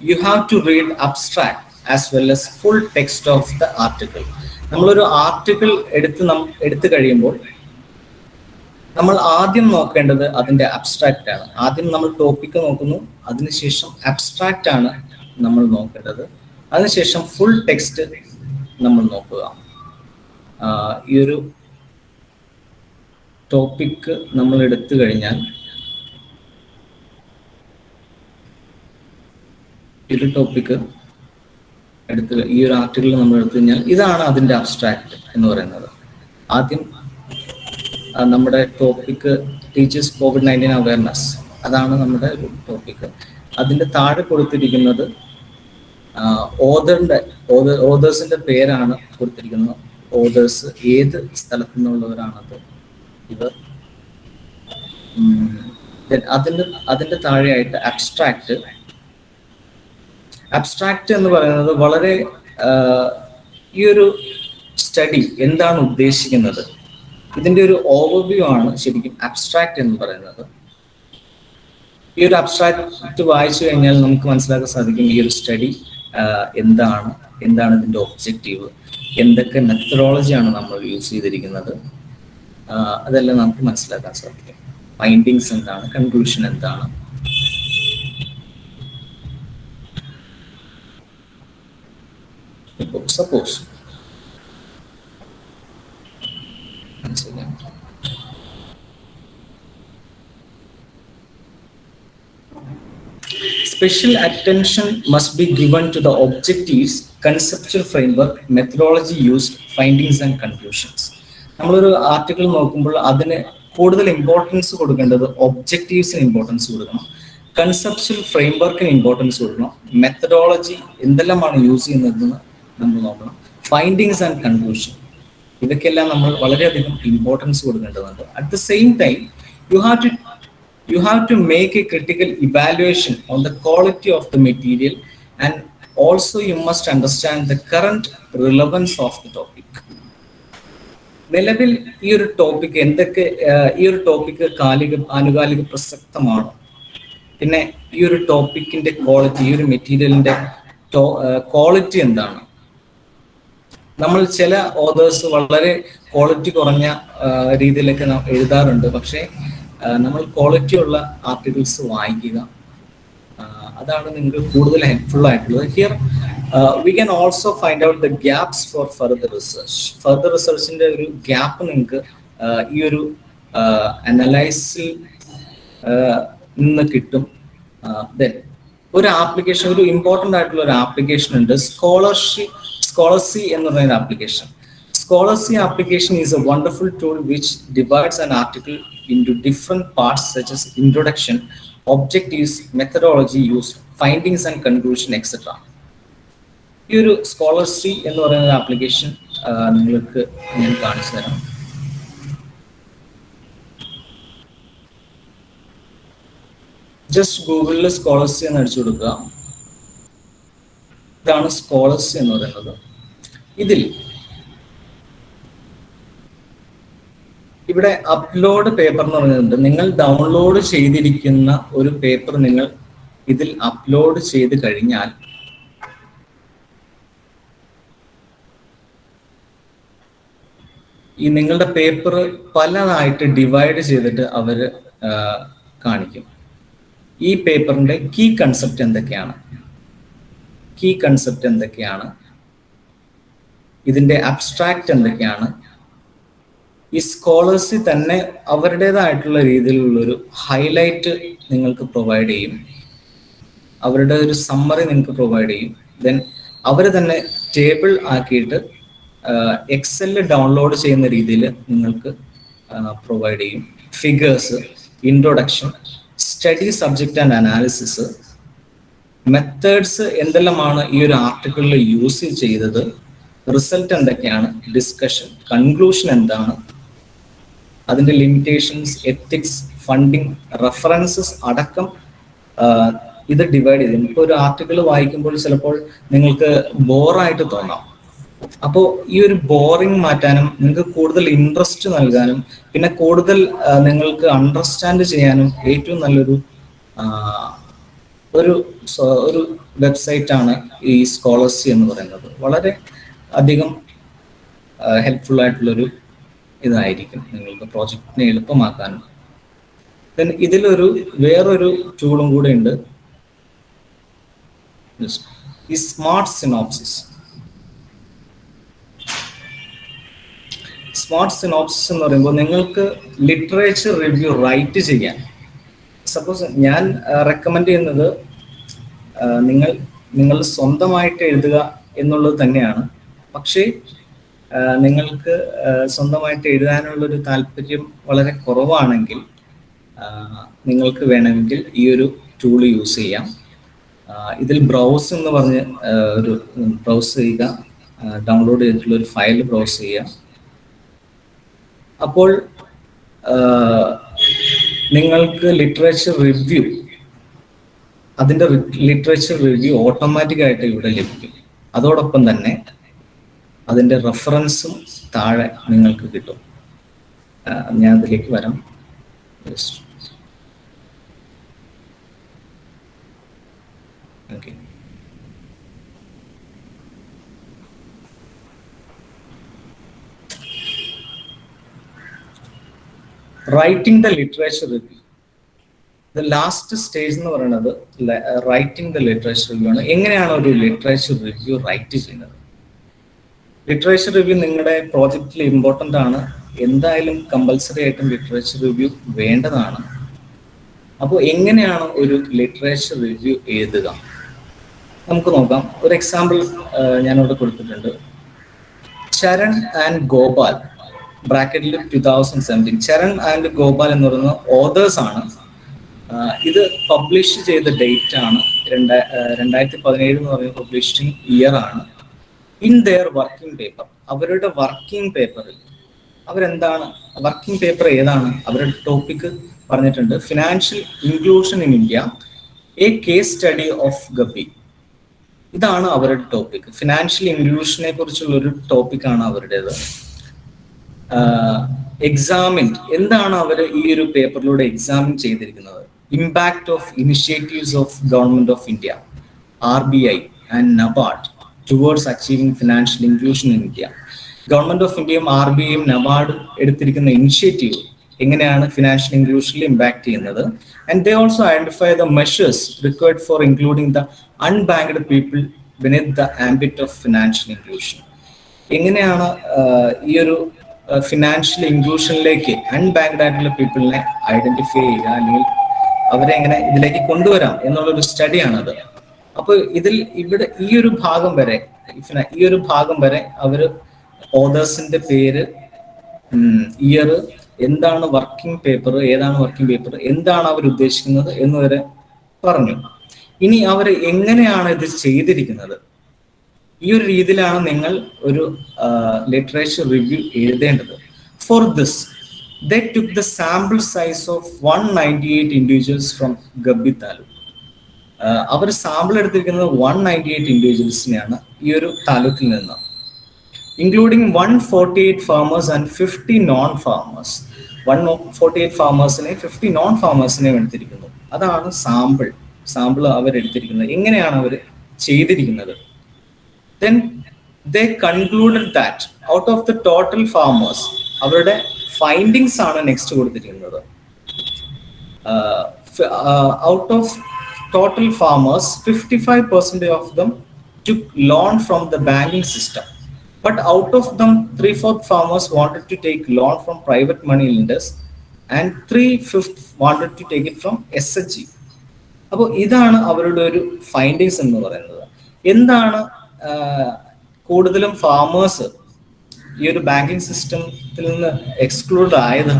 D: You have to read abstract as well as full text of the article. നമ്മളൊരു ആർട്ടിക്കിൾ എടുത്തു കഴിയുമ്പോൾ നമ്മൾ ആദ്യം നോക്കേണ്ടത് അതിൻ്റെ അബ്സ്ട്രാക്റ്റ് ആണ്. ആദ്യം നമ്മൾ ടോപ്പിക്ക് നോക്കുന്നു, അതിനുശേഷം അബ്സ്ട്രാക്റ്റ് ആണ് നമ്മൾ നോക്കേണ്ടത്, അതിനുശേഷം ഫുൾ ടെക്സ്റ്റ് നമ്മൾ നോക്കുക. ഈ ഒരു ടോപ്പിക്ക് നമ്മൾ എടുത്തു കഴിഞ്ഞാൽ ഈ ഒരു ആർട്ടിക്കിൾ നമ്മൾ എടുത്തു കഴിഞ്ഞാൽ ഇതാണ് അതിൻ്റെ അബ്സ്ട്രാക്റ്റ് എന്ന് പറയുന്നത്. ആദ്യം നമ്മുടെ ടോപ്പിക്ക് ടീച്ചേഴ്സ് COVID-19 അവയർനെസ്, അതാണ് നമ്മുടെ ഒരു ടോപ്പിക്ക്. അതിൻ്റെ താഴെ കൊടുത്തിരിക്കുന്നത് ഓതേഴ്സിന്റെ പേരാണ് കൊടുത്തിരിക്കുന്നത്. ഓതേഴ്സ് ഏത് സ്ഥലത്തു നിന്നുള്ളവരാണത് ഇവർ. അതിൻ്റെ താഴെയായിട്ട് അബ്സ്ട്രാക്റ്റ് എന്ന് പറയുന്നത് വളരെ ഈ ഒരു സ്റ്റഡി എന്താണ് ഉദ്ദേശിക്കുന്നത്, ഇതിൻ്റെ ഒരു ഓവർവ്യൂ ആണ് ശരിക്കും അബ്സ്ട്രാക്റ്റ് എന്ന് പറയുന്നത്. ഈ ഒരു അബ്സ്ട്രാക്റ്റ് വായിച്ചു കഴിഞ്ഞാൽ നമുക്ക് മനസ്സിലാക്കാൻ സാധിക്കും ഈ ഒരു സ്റ്റഡി എന്താണ് ഇതിൻ്റെ ഒബ്ജക്റ്റീവ്, എന്തൊക്കെ മെത്തഡോളജിയാണ് നമ്മൾ യൂസ് ചെയ്തിരിക്കുന്നത്, അതെല്ലാം നമുക്ക് മനസ്സിലാക്കാൻ സാധിക്കും. ഫൈൻഡിങ്സ് എന്താണ്, കൺക്ലൂഷൻ എന്താണ്. Suppose special attention must be given to the objectives, conceptual framework, methodology used, findings and conclusions. നമ്മളൊരു ആർട്ടിക്കിൾ നോക്കുമ്പോൾ അതിന് കൂടുതൽ ഇമ്പോർട്ടൻസ് കൊടുക്കേണ്ടത് ഒബ്ജക്റ്റീവ്സിന് ഇമ്പോർട്ടൻസ് കൊടുക്കണം, കൺസെപ്ച്വൽ ഫ്രെയിംവർക്കിന് ഇമ്പോർട്ടൻസ് കൊടുക്കണം, മെത്തഡോളജി എന്തെല്ലാമാണ് യൂസ് ചെയ്യുന്നതെന്ന് നമ്മൾ നോക്കണം, ഫൈൻഡിങ്സ് ആൻഡ് കൺക്ലൂഷൻ ഇതൊക്കെയെല്ലാം നമ്മൾ വളരെയധികം ഇമ്പോർട്ടൻസ് കൊടുക്കേണ്ടതുണ്ട്. At the same time you have to make a critical evaluation on the quality of the material, and also you must understand the current relevance of the topic. നിലവിൽ ഈ ഒരു ടോപ്പിക് ആനുകാലിക പ്രസക്തമാണ്, പിന്നെ ഈ ഒരു ടോപ്പിക്കിന്റെ ക്വാളിറ്റി, ഈ ഒരു മെറ്റീരിയലിന്റെ ക്വാളിറ്റി എന്താണ്. നമ്മൾ ചില ഓതേഴ്സ് വളരെ ക്വാളിറ്റി കുറഞ്ഞ രീതിയിലൊക്കെ എഴുതാറുണ്ട്, പക്ഷേ നമ്മൾ ക്വാളിറ്റി ഉള്ള ആർട്ടിക്കിൾസ് വായിക്കുക, അതാണ് നിങ്ങൾക്ക് കൂടുതൽ ഹെൽപ്ഫുൾ ആയിട്ടുള്ളത്. Here we can also find out the gaps for further റിസർച്ചിന്റെ ഒരു ഗ്യാപ്പ് നിങ്ങൾക്ക് ഈ ഒരു അനലൈസിൽ നിന്ന് കിട്ടും. ദെൻ ഒരു ആപ്ലിക്കേഷൻ, ഒരു ഇമ്പോർട്ടൻ്റ് ആയിട്ടുള്ള ഒരു ആപ്ലിക്കേഷൻ ഉണ്ട്, സ്കോളർസി എന്ന് പറയുന്ന application. Scholarcy application is a wonderful tool which divides an article into different parts such as introduction, objectives, methodology used, findings and conclusion, etc. ഈ ഒരു സ്കോളർസി എന്ന് പറയുന്ന ആപ്ലിക്കേഷൻ നിങ്ങൾക്ക് ഞാൻ കാണിച്ചു തരാം. ജസ്റ്റ് ഗൂഗിളിൽ സ്കോളർസി എന്ന് അടിച്ചു കൊടുക്കുക. ഇതാണ് സ്കോളർസി എന്ന് പറയുന്നത്. ഇതിൽ ഇവിടെ അപ്ലോഡ് പേപ്പർ എന്ന് പറയുന്നുണ്ട്. നിങ്ങൾ ഡൗൺലോഡ് ചെയ്തിരിക്കുന്ന ഒരു പേപ്പർ നിങ്ങൾ ഇതിൽ അപ്ലോഡ് ചെയ്ത് കഴിഞ്ഞാൽ ഈ നിങ്ങളുടെ പേപ്പർ പലതായിട്ട് ഡിവൈഡ് ചെയ്തിട്ട് അവർ കാണിക്കും. ഈ പേപ്പറിന്റെ കീ കൺസെപ്റ്റ് എന്തൊക്കെയാണ്, ഇതിന്റെ അബ്സ്ട്രാക്റ്റ് എന്തൊക്കെയാണ്, ഈ സ്കോളേഴ്സിൽ തന്നെ അവരുടേതായിട്ടുള്ള രീതിയിലുള്ളൊരു ഹൈലൈറ്റ് നിങ്ങൾക്ക് പ്രൊവൈഡ് ചെയ്യും, അവരുടെ ഒരു സമ്മറി നിങ്ങൾക്ക് പ്രൊവൈഡ് ചെയ്യും. ദെൻ അവർ തന്നെ ടേബിൾ ആക്കിയിട്ട് എക്സലിൽ ഡൗൺലോഡ് ചെയ്യുന്ന രീതിയിൽ നിങ്ങൾക്ക് പ്രൊവൈഡ് ചെയ്യും. Figures, introduction, study subject and analysis, methods എന്തെല്ലാമാണ് ഈ ഒരു ആർട്ടിക്കിളിൽ യൂസ് ചെയ്തത്, റിസൾട്ട് എന്തൊക്കെയാണ്, ഡിസ്കഷൻ, കൺക്ലൂഷൻ എന്താണ്, അതിൻ്റെ ലിമിറ്റേഷൻസ്, എത്തിക്സ്, ഫണ്ടിങ്, റെഫറൻസസ് അടക്കം ഇത് ഡിവൈഡ് ചെയ്ത്. ഇപ്പോൾ ഒരു ആർട്ടിക്കിൾ വായിക്കുമ്പോൾ ചിലപ്പോൾ നിങ്ങൾക്ക് ബോറായിട്ട് തോന്നാം. അപ്പോൾ ഈ ഒരു ബോറിംഗ് മാറ്റാനും നിങ്ങൾക്ക് കൂടുതൽ ഇൻട്രസ്റ്റ് നൽകാനും പിന്നെ കൂടുതൽ നിങ്ങൾക്ക് അണ്ടർസ്റ്റാൻഡ് ചെയ്യാനും ഏറ്റവും നല്ലൊരു ഒരു ഒരു വെബ്സൈറ്റാണ് ഈ സ്കോളർസി എന്ന് പറയുന്നത്. വളരെ അധികം ഹെൽപ്ഫുൾ ആയിട്ടുള്ളൊരു ഇതായിരിക്കും നിങ്ങൾക്ക് പ്രോജക്റ്റിനെ എളുപ്പമാക്കാനും. ദെൻ ഇതിലൊരു വേറൊരു ടൂളും കൂടെ ഉണ്ട്, ഈ സ്മാർട്ട് സിനോപ്സിസ്. സ്മാർട്ട് സിനോപ്സിസ് എന്ന് പറയുമ്പോൾ നിങ്ങൾക്ക് ലിറ്ററേച്ചർ റിവ്യൂ റൈറ്റ് ചെയ്യാൻ, സപ്പോസ് ഞാൻ റെക്കമെൻഡ് ചെയ്യുന്നത് നിങ്ങൾ സ്വന്തമായിട്ട് എഴുതുക എന്നുള്ളത് തന്നെയാണ്. പക്ഷേ നിങ്ങൾക്ക് സ്വന്തമായിട്ട് എഴുതാനുള്ളൊരു താല്പര്യം വളരെ കുറവാണെങ്കിൽ നിങ്ങൾക്ക് വേണമെങ്കിൽ ഈ ഒരു ടൂൾ യൂസ് ചെയ്യാം. ഇതിൽ ബ്രൗസ് എന്ന് പറഞ്ഞ് ഒരു ബ്രൗസ് ചെയ്യുക, ഡൗൺലോഡ് ചെയ്തിട്ടുള്ള ഒരു ഫയൽ ബ്രൗസ് ചെയ്യുക. അപ്പോൾ നിങ്ങൾക്ക് ലിറ്ററേച്ചർ റിവ്യൂ, അതിൻ്റെ ലിറ്ററേച്ചർ റിവ്യൂ ഓട്ടോമാറ്റിക്കായിട്ട് ഇവിടെ ലഭിക്കും. അതോടൊപ്പം തന്നെ അതിൻ്റെ റെഫറൻസും താഴെ നിങ്ങൾക്ക് കിട്ടും. ഞാൻ അതിലേക്ക് വരാം. Okay, writing the literature review. The last stage എന്ന് പറയുന്നത് റൈറ്റിംഗ് ദ ലിറ്ററേച്ചർ റിവ്യൂ ആണ്. എങ്ങനെയാണ് ഒരു ലിറ്ററേച്ചർ റിവ്യൂ റൈറ്റ് ചെയ്യുന്നത്? ലിറ്ററേച്ചർ റിവ്യൂ നിങ്ങളുടെ പ്രോജക്റ്റിൽ ഇമ്പോർട്ടൻ്റ് ആണ്. എന്തായാലും കമ്പൽസറി ആയിട്ടും ലിറ്ററേച്ചർ റിവ്യൂ വേണ്ടതാണ്. അപ്പോൾ എങ്ങനെയാണ് ഒരു ലിറ്ററേച്ചർ റിവ്യൂ എഴുതുക നമുക്ക് നോക്കാം. ഒരു എക്സാമ്പിൾ ഞാനിവിടെ കൊടുത്തിട്ടുണ്ട്. ചരൺ ആൻഡ് ഗോപാൽ ബ്രാക്കറ്റിൽ 2017. ചരൺ ആൻഡ് ഗോപാൽ എന്ന് പറയുന്ന ഓതേഴ്സ് ആണ്. ഇത് പബ്ലിഷ് ചെയ്ത ഡേറ്റ് ആണ് 2017 എന്ന് പറയുന്ന പബ്ലിഷിംഗ് ഇയർ ആണ്. ഇൻ ദെയർ വർക്കിംഗ് പേപ്പർ, അവരുടെ വർക്കിംഗ് പേപ്പറിൽ അവരെന്താണ്, വർക്കിംഗ് പേപ്പർ ഏതാണ്, അവരുടെ ടോപ്പിക് പറഞ്ഞിട്ടുണ്ട്. Financial inclusion in India, a case study of Gubbi. ഇതാണ് അവരുടെ ടോപ്പിക്. ഫിനാൻഷ്യൽ ഇൻക്ലൂഷനെ കുറിച്ചുള്ള ഒരു ടോപ്പിക്കാണ് അവരുടേത്. എക്സാമിൻ, എന്താണ് അവർ ഈ ഒരു പേപ്പറിലൂടെ എക്സാമിൻ ചെയ്തിരിക്കുന്നത്? Impact of initiatives of government of India, RBI and NABARD towards achieving financial inclusion in India. Government of ഇന്ത്യയും RBIയും NABARDും എടുത്തിരിക്കുന്ന ഇനിഷ്യേറ്റീവ് എങ്ങനെയാണ് ഫിനാൻഷ്യൽ ഇൻക്ലൂഷനിൽ ഇമ്പാക്ട് ചെയ്യുന്നത്. And they also identify the measures required for including the unbanked people beneath the ambit of financial inclusion. എങ്ങനെയാണ് ഈ ഒരു ഫിനാൻഷ്യൽ ഇൻക്ലൂഷനിലേക്ക് അൺബാങ്ക്ഡ് ആയിട്ടുള്ള പീപ്പിളിനെ ഐഡന്റിഫൈ ചെയ്യുക, അല്ലെങ്കിൽ അവരെ എങ്ങനെ ഇതിലേക്ക് കൊണ്ടുവരാം എന്നുള്ളൊരു സ്റ്റഡിയാണത്. അപ്പോൾ ഇവിടെ ഈ ഒരു ഭാഗം വരെ അവർ ഓതേഴ്സിന്റെ പേര്, ഇയർ, എന്താണ് വർക്കിംഗ് പേപ്പർ, ഏതാണ് വർക്കിംഗ് പേപ്പർ, എന്താണ് അവർ ഉദ്ദേശിക്കുന്നത് എന്ന് വരെ പറഞ്ഞു. ഇനി അവർ എങ്ങനെയാണ് ഇത് ചെയ്തിരിക്കുന്നത്, ഈ ഒരു രീതിയിലാണ് നിങ്ങൾ ഒരു ലിറ്ററേച്ചർ റിവ്യൂ എഴുതേണ്ടത്. For this they took the sample size of 198 individuals from Gubbi taluk. അവർ സാമ്പിൾ എടുത്തിരിക്കുന്നത് 198 ഇൻഡിവിജ്വൽസിനെയാണ് ഈ ഒരു താലൂക്കിൽ നിന്ന്, including 148 farmers and 50 non farmers. 148 ഫാമേഴ്സിനെ 50 നോൺ ഫാമേഴ്സിനെയും എടുത്തിരിക്കുന്നു. അതാണ് സാമ്പിൾ അവരെടുത്തിരിക്കുന്നത്. എങ്ങനെയാണ് അവർ ചെയ്തിരിക്കുന്നത്? Then they concluded that out of the total farmers, അവരുടെ ഫൈൻഡിങ്സ് ആണ് നെക്സ്റ്റ് കൊടുത്തിരിക്കുന്നത്. Out of total farmers, 55% of them took loan from the banking system. But out of them, 3/4 farmers wanted to take loan from private money lenders, and 3/5 wanted to take it from SHG. അപ്പോൾ ഇതാണ് അവരുടെ ഒരു ഫൈൻഡിങ്സ് എന്ന് പറയുന്നത്. എന്താണ് കൂടുതലും ഫാമേഴ്സ് ഈ ഒരു ബാങ്കിങ് സിസ്റ്റത്തിൽ നിന്ന് എക്സ്ക്ലൂഡ് ആയത്?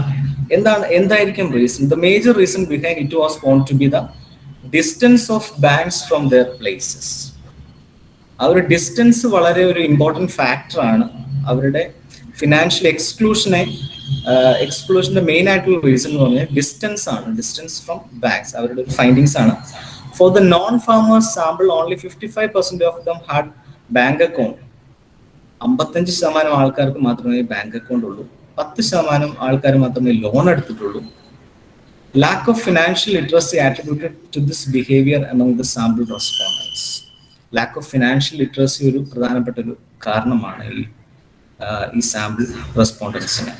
D: എന്തായിരിക്കും reason? The major reason behind it was found to be the distance of banks from their places. ആ ഒരു ഡിസ്റ്റൻസ് വളരെ ഒരു ഇമ്പോർട്ടൻറ്റ് ഫാക്ടറാണ് അവരുടെ ഫിനാൻഷ്യൽ എക്സ്ക്ലൂഷന്റെ മെയിൻ ആയിട്ടുള്ള റീസൺ എന്ന് പറഞ്ഞാൽ ഡിസ്റ്റൻസ് ആണ്, ഡിസ്റ്റൻസ് ഫ്രം ബാങ്ക്സ്. അവരുടെ ഒരു ഫൈൻഡിങ്സ് ആണ്. For the non farmers sample only 55% of them had bank account. 55% ആൾക്കാർക്ക് മാത്രമേ ബാങ്ക് അക്കൗണ്ട് ഉള്ളൂ. 10% ആൾക്കാർ മാത്രമേ ലോൺ എടുത്തിട്ടുള്ളൂ. Lack of financial literacy attributed to this behaviour among the sample respondents. Lack of financial literacy ഒരു പ്രധാനപ്പെട്ട ഒരു കാരണമാണ് ഈ സാമ്പിൾ റെസ്പോണ്ടൻസിന്.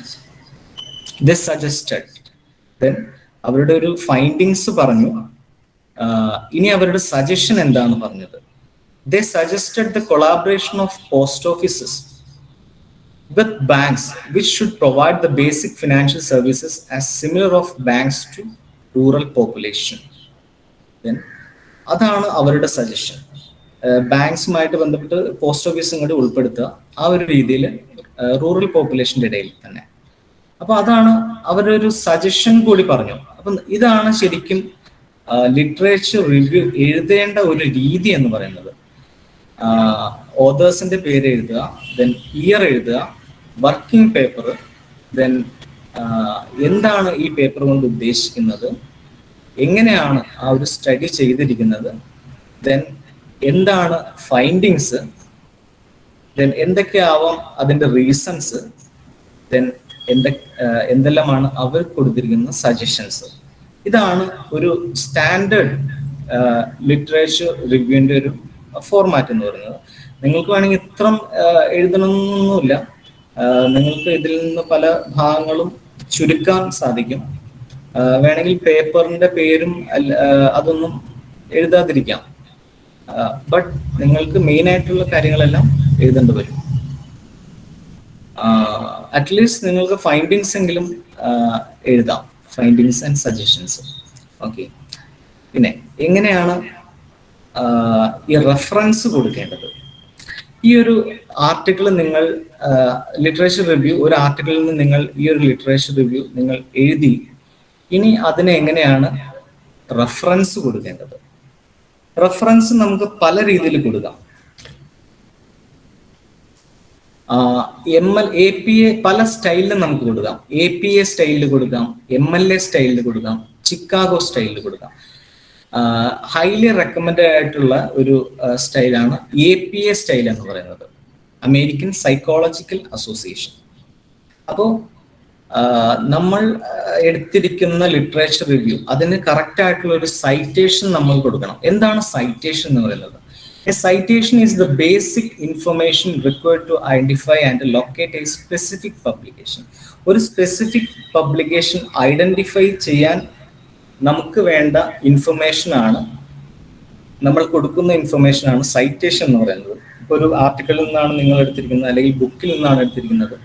D: ദിസ് സജസ്റ്റഡ്, ദെൻ അവരുടെ ഒരു ഫൈൻഡിങ്സ് പറഞ്ഞു. ഇനി അവരുടെ സജഷൻ എന്താണെന്ന് പറഞ്ഞത്? They suggested the collaboration of post offices with banks, which should provide the basic financial services as similar of banks to rural population. Then അതാണ് അവരുടെ സജഷൻ. ബാങ്ക്സുമായിട്ട് ബന്ധപ്പെട്ട് പോസ്റ്റ് ഓഫീസും കൂടി ഉൾപ്പെടുത്തുക, ആ ഒരു രീതിയിൽ റൂറൽ പോപ്പുലേഷൻ്റെ ഇടയിൽ തന്നെ. അപ്പൊ അതാണ് അവരുടെ ഒരു സജഷൻ കൂടി പറഞ്ഞു. അപ്പം ഇതാണ് ശരിക്കും ലിറ്ററേച്ചർ റിവ്യൂ എഴുതേണ്ട ഒരു രീതി എന്ന് പറയുന്നത്. ഓതേഴ്സിന്റെ പേര് എഴുതുക, ദെൻ ഇയർ എഴുതുക, വർക്കിംഗ് പേപ്പർ, ദെൻ എന്താണ് ഈ പേപ്പർ കൊണ്ട് ഉദ്ദേശിക്കുന്നത്, എങ്ങനെയാണ് ആ ഒരു സ്റ്റഡി ചെയ്തിരിക്കുന്നത്, ദെൻ എന്താണ് ഫൈൻഡിങ്സ്, ദെൻ എന്തൊക്കെയാവാം അതിൻ്റെ റീസൺസ്, ദെൻ എന്തെല്ലാമാണ് അവർ കൊടുത്തിരിക്കുന്ന സജഷൻസ്. ഇതാണ് ഒരു സ്റ്റാൻഡേർഡ് ലിറ്ററേച്ചർ റിവ്യൂവിൻ്റെ ഒരു ഫോർമാറ്റ് എന്ന് പറയുന്നത്. നിങ്ങൾക്ക് വേണമെങ്കിൽ ഇത്രം എഴുതണമെന്നൊന്നുമില്ല, നിങ്ങൾക്ക് ഇതിൽ നിന്ന് പല ഭാഗങ്ങളും ചുരുക്കാൻ സാധിക്കും. വേണമെങ്കിൽ പേപ്പറിന്റെ പേരും അതൊന്നും എഴുതാതിരിക്കാം, ബട്ട് നിങ്ങൾക്ക് മെയിൻ ആയിട്ടുള്ള കാര്യങ്ങളെല്ലാം എഴുതേണ്ടി വരും. അറ്റ്ലീസ്റ്റ് നിങ്ങൾക്ക് ഫൈൻഡിങ്സ് എങ്കിലും എഴുതാം, ഫൈൻഡിങ്സ് ആൻഡ് സജഷൻസ്. ഓക്കെ, പിന്നെ എങ്ങനെയാണ് ഈ റെഫറൻസ് കൊടുക്കേണ്ടത്? ഈ ഒരു ആർട്ടിക്കിൾ നിങ്ങൾ ലിറ്ററേച്ചർ റിവ്യൂ, ഒരു ആർട്ടിക്കിളിൽ നിന്ന് നിങ്ങൾ ഈ ഒരു ലിറ്ററേച്ചർ റിവ്യൂ നിങ്ങൾ എഴുതി, ഇനി അതിനെ എങ്ങനെയാണ് റെഫറൻസ് കൊടുക്കേണ്ടത്? റെഫറൻസ് നമുക്ക് പല രീതിയിൽ കൊടുക്കാം. APA പല സ്റ്റൈലിലും നമുക്ക് കൊടുക്കാം. APA സ്റ്റൈലിൽ കൊടുക്കാം, MLA സ്റ്റൈലിൽ കൊടുക്കാം, ചിക്കാഗോ സ്റ്റൈലിൽ കൊടുക്കാം. ഹൈലി റെക്കമെൻഡഡ് ആയിട്ടുള്ള ഒരു സ്റ്റൈലാണ് APA സ്റ്റൈൽ എന്ന് പറയുന്നത്, അമേരിക്കൻ സൈക്കോളജിക്കൽ അസോസിയേഷൻ. അപ്പോൾ നമ്മൾ എടുത്തിരിക്കുന്ന ലിറ്ററേച്ചർ റിവ്യൂ, അതിന് കറക്റ്റ് ആയിട്ടുള്ള ഒരു സൈറ്റേഷൻ നമ്മൾ കൊടുക്കണം. എന്താണ് സൈറ്റേഷൻ എന്ന് പറയുന്നത്? A citation is the basic information required to identify and locate a specific publication. ഒരു സ്പെസിഫിക് പബ്ലിക്കേഷൻ ഐഡന്റിഫൈ ചെയ്യാൻ നമുക്ക് വേണ്ട ഇൻഫർമേഷനാണ്, നമ്മൾ കൊടുക്കുന്ന ഇൻഫർമേഷനാണ് സൈറ്റേഷൻ എന്ന് പറയുന്നത്. ഇപ്പോൾ ഒരു ആർട്ടിക്കിളിൽ നിന്നാണ് നിങ്ങൾ എടുത്തിരിക്കുന്നത്, അല്ലെങ്കിൽ ബുക്കിൽ നിന്നാണ് എടുത്തിരിക്കുന്നത്,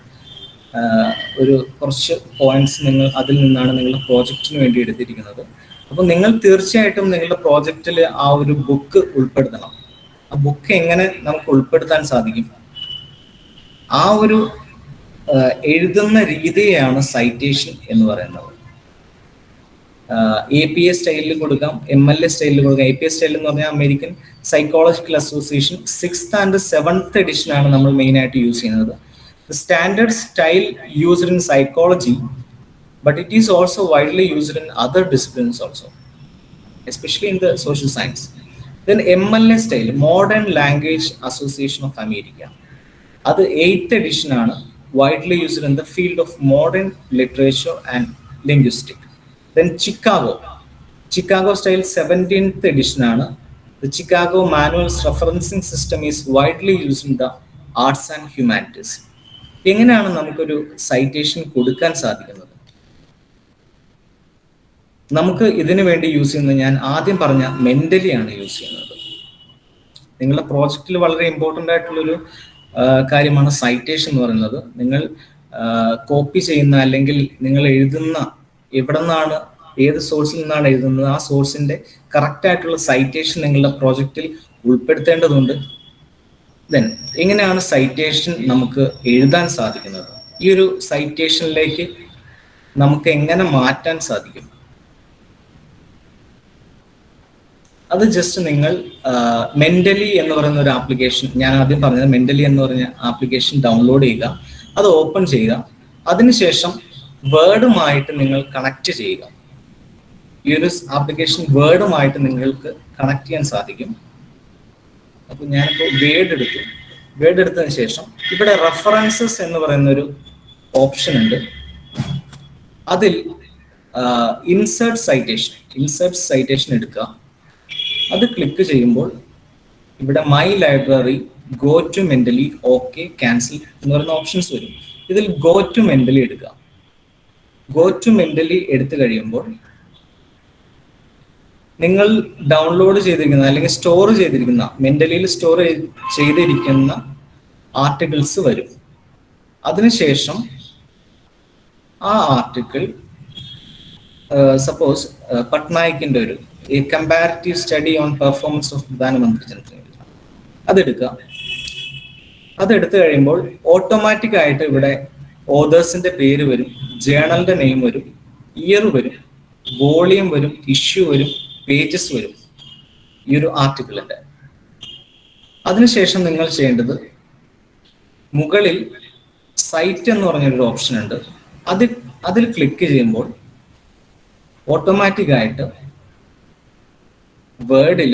D: ഒരു കുറച്ച് പോയിന്റ്സ് നിങ്ങൾ അതിൽ നിന്നാണ് നിങ്ങളുടെ പ്രോജക്റ്റിന് വേണ്ടി എടുത്തിരിക്കുന്നത്. അപ്പോൾ നിങ്ങൾ തീർച്ചയായിട്ടും നിങ്ങളുടെ പ്രോജക്റ്റിൽ ആ ഒരു ബുക്ക് ഉൾപ്പെടുത്തണം. ആ ബുക്ക് എങ്ങനെ നമുക്ക് ഉൾപ്പെടുത്താൻ സാധിക്കും? ആ ഒരു എഴുതുന്ന രീതിയാണ് സൈറ്റേഷൻ എന്ന് പറയുന്നത്. APA സ്റ്റൈലിൽ കൊടുക്കാം, MLA സ്റ്റൈലിൽ കൊടുക്കാം. APA സ്റ്റൈൽ എന്ന് പറഞ്ഞാൽ American psychological association 6th and 7th edition ആണ് നമ്മൾ മെയിൻ ആയിട്ട് യൂസ് ചെയ്യുന്നത്. The standard style used in psychology, but it is also widely used in other disciplines also, especially in the social science. Then MLA style, Modern Language Association of America. അത് 8th edition ആണ്, widely used in the field of modern literature and linguistics. Then Chicago style 17th edition ആണ്. The Chicago Manual's referencing system is widely used in the arts and humanities. എങ്ങനെയാണ് നമുക്കൊരു സൈറ്റേഷൻ കൊടുക്കാൻ സാധിക്കുന്നത്? നമുക്ക് ഇതിനു വേണ്ടി യൂസ് ചെയ്യുന്നത്, ഞാൻ ആദ്യം പറഞ്ഞ മെന്റലി ആണ് യൂസ് ചെയ്യുന്നത്. നിങ്ങളുടെ പ്രോജക്റ്റിൽ വളരെ ഇമ്പോർട്ടൻ്റ് ആയിട്ടുള്ളൊരു കാര്യമാണ് സൈറ്റേഷൻ എന്ന് പറയുന്നത്. നിങ്ങൾ കോപ്പി ചെയ്യുന്ന അല്ലെങ്കിൽ നിങ്ങൾ എഴുതുന്ന എവിടെ നിന്നാണ്, ഏത് സോഴ്സിൽ നിന്നാണ് എഴുതുന്നത്, ആ സോഴ്സിന്റെ കറക്റ്റ് ആയിട്ടുള്ള സൈറ്റേഷൻ നിങ്ങളുടെ പ്രോജക്റ്റിൽ ഉൾപ്പെടുത്തേണ്ടതുണ്ട്. ദെൻ എങ്ങനെയാണ് സൈറ്റേഷൻ നമുക്ക് എഴുതാൻ സാധിക്കുന്നത്? ഈ ഒരു സൈറ്റേഷനിലേക്ക് നമുക്ക് എങ്ങനെ മാറ്റാൻ സാധിക്കും? അത് ജസ്റ്റ് നിങ്ങൾ മെന്റലി എന്ന് പറയുന്ന ഒരു ആപ്ലിക്കേഷൻ, ഞാൻ ആദ്യം പറഞ്ഞത് മെന്റലി എന്ന് പറഞ്ഞ ആപ്ലിക്കേഷൻ ഡൗൺലോഡ് ചെയ്യുക, അത് ഓപ്പൺ ചെയ്യുക, അതിനുശേഷം വേർഡുമായിട്ട് നിങ്ങൾ കണക്ട് ചെയ്യുക. ഈ ഒരു ആപ്ലിക്കേഷൻ വേർഡുമായിട്ട് നിങ്ങൾക്ക് കണക്ട് ചെയ്യാൻ സാധിക്കും. അപ്പോൾ ഞാനിപ്പോൾ വേർഡ് എടുത്തതിന് ശേഷം ഇവിടെ റെഫറൻസസ് എന്ന് പറയുന്ന ഒരു ഓപ്ഷൻ ഉണ്ട്. അതിൽ ഇൻസേർട്ട് സൈറ്റേഷൻ എടുക്കുക. അത് ക്ലിക്ക് ചെയ്യുമ്പോൾ ഇവിടെ my library, go to mentally, okay, cancel എന്ന് പറയുന്ന ഓപ്ഷൻസ് വരും. ഇതിൽ ഗോ ടു മെന്റലി എടുക്കുക. ഗോ ടു മെന്റലി എടുത്തു കഴിയുമ്പോൾ നിങ്ങൾ ഡൗൺലോഡ് ചെയ്തിരിക്കുന്ന അല്ലെങ്കിൽ സ്റ്റോർ ചെയ്തിരിക്കുന്ന, മെന്റലിയിൽ സ്റ്റോർ ചെയ്തിരിക്കുന്ന ആർട്ടിക്കിൾസ് വരും. അതിനുശേഷം ആ ആർട്ടിക്കിൾ സപ്പോസ് പട്നായിക്കിന്റെ ഒരു comparative study on performance of പ്രധാനമന്ത്രി ജനപ്രതിനിധി, അതെടുക്കുക. അതെടുത്തു കഴിയുമ്പോൾ ഓട്ടോമാറ്റിക് ആയിട്ട് ഇവിടെ ഓതേഴ്സിന്റെ പേര് വരും, ജേണലിന്റെ നെയിം വരും, ഇയർ വരും, വോളിയം വരും, ഇഷ്യൂ വരും, പേജസ് വരും ഈ ഒരു ആർട്ടിക്കിളിന്റെ. അതിനുശേഷം നിങ്ങൾ ചെയ്യേണ്ടത് മുകളിൽ സൈറ്റ് എന്ന് പറഞ്ഞൊരു ഓപ്ഷൻ ഉണ്ട്. അതിൽ ക്ലിക്ക് ചെയ്യുമ്പോൾ ഓട്ടോമാറ്റിക് ആയിട്ട് വേർഡിൽ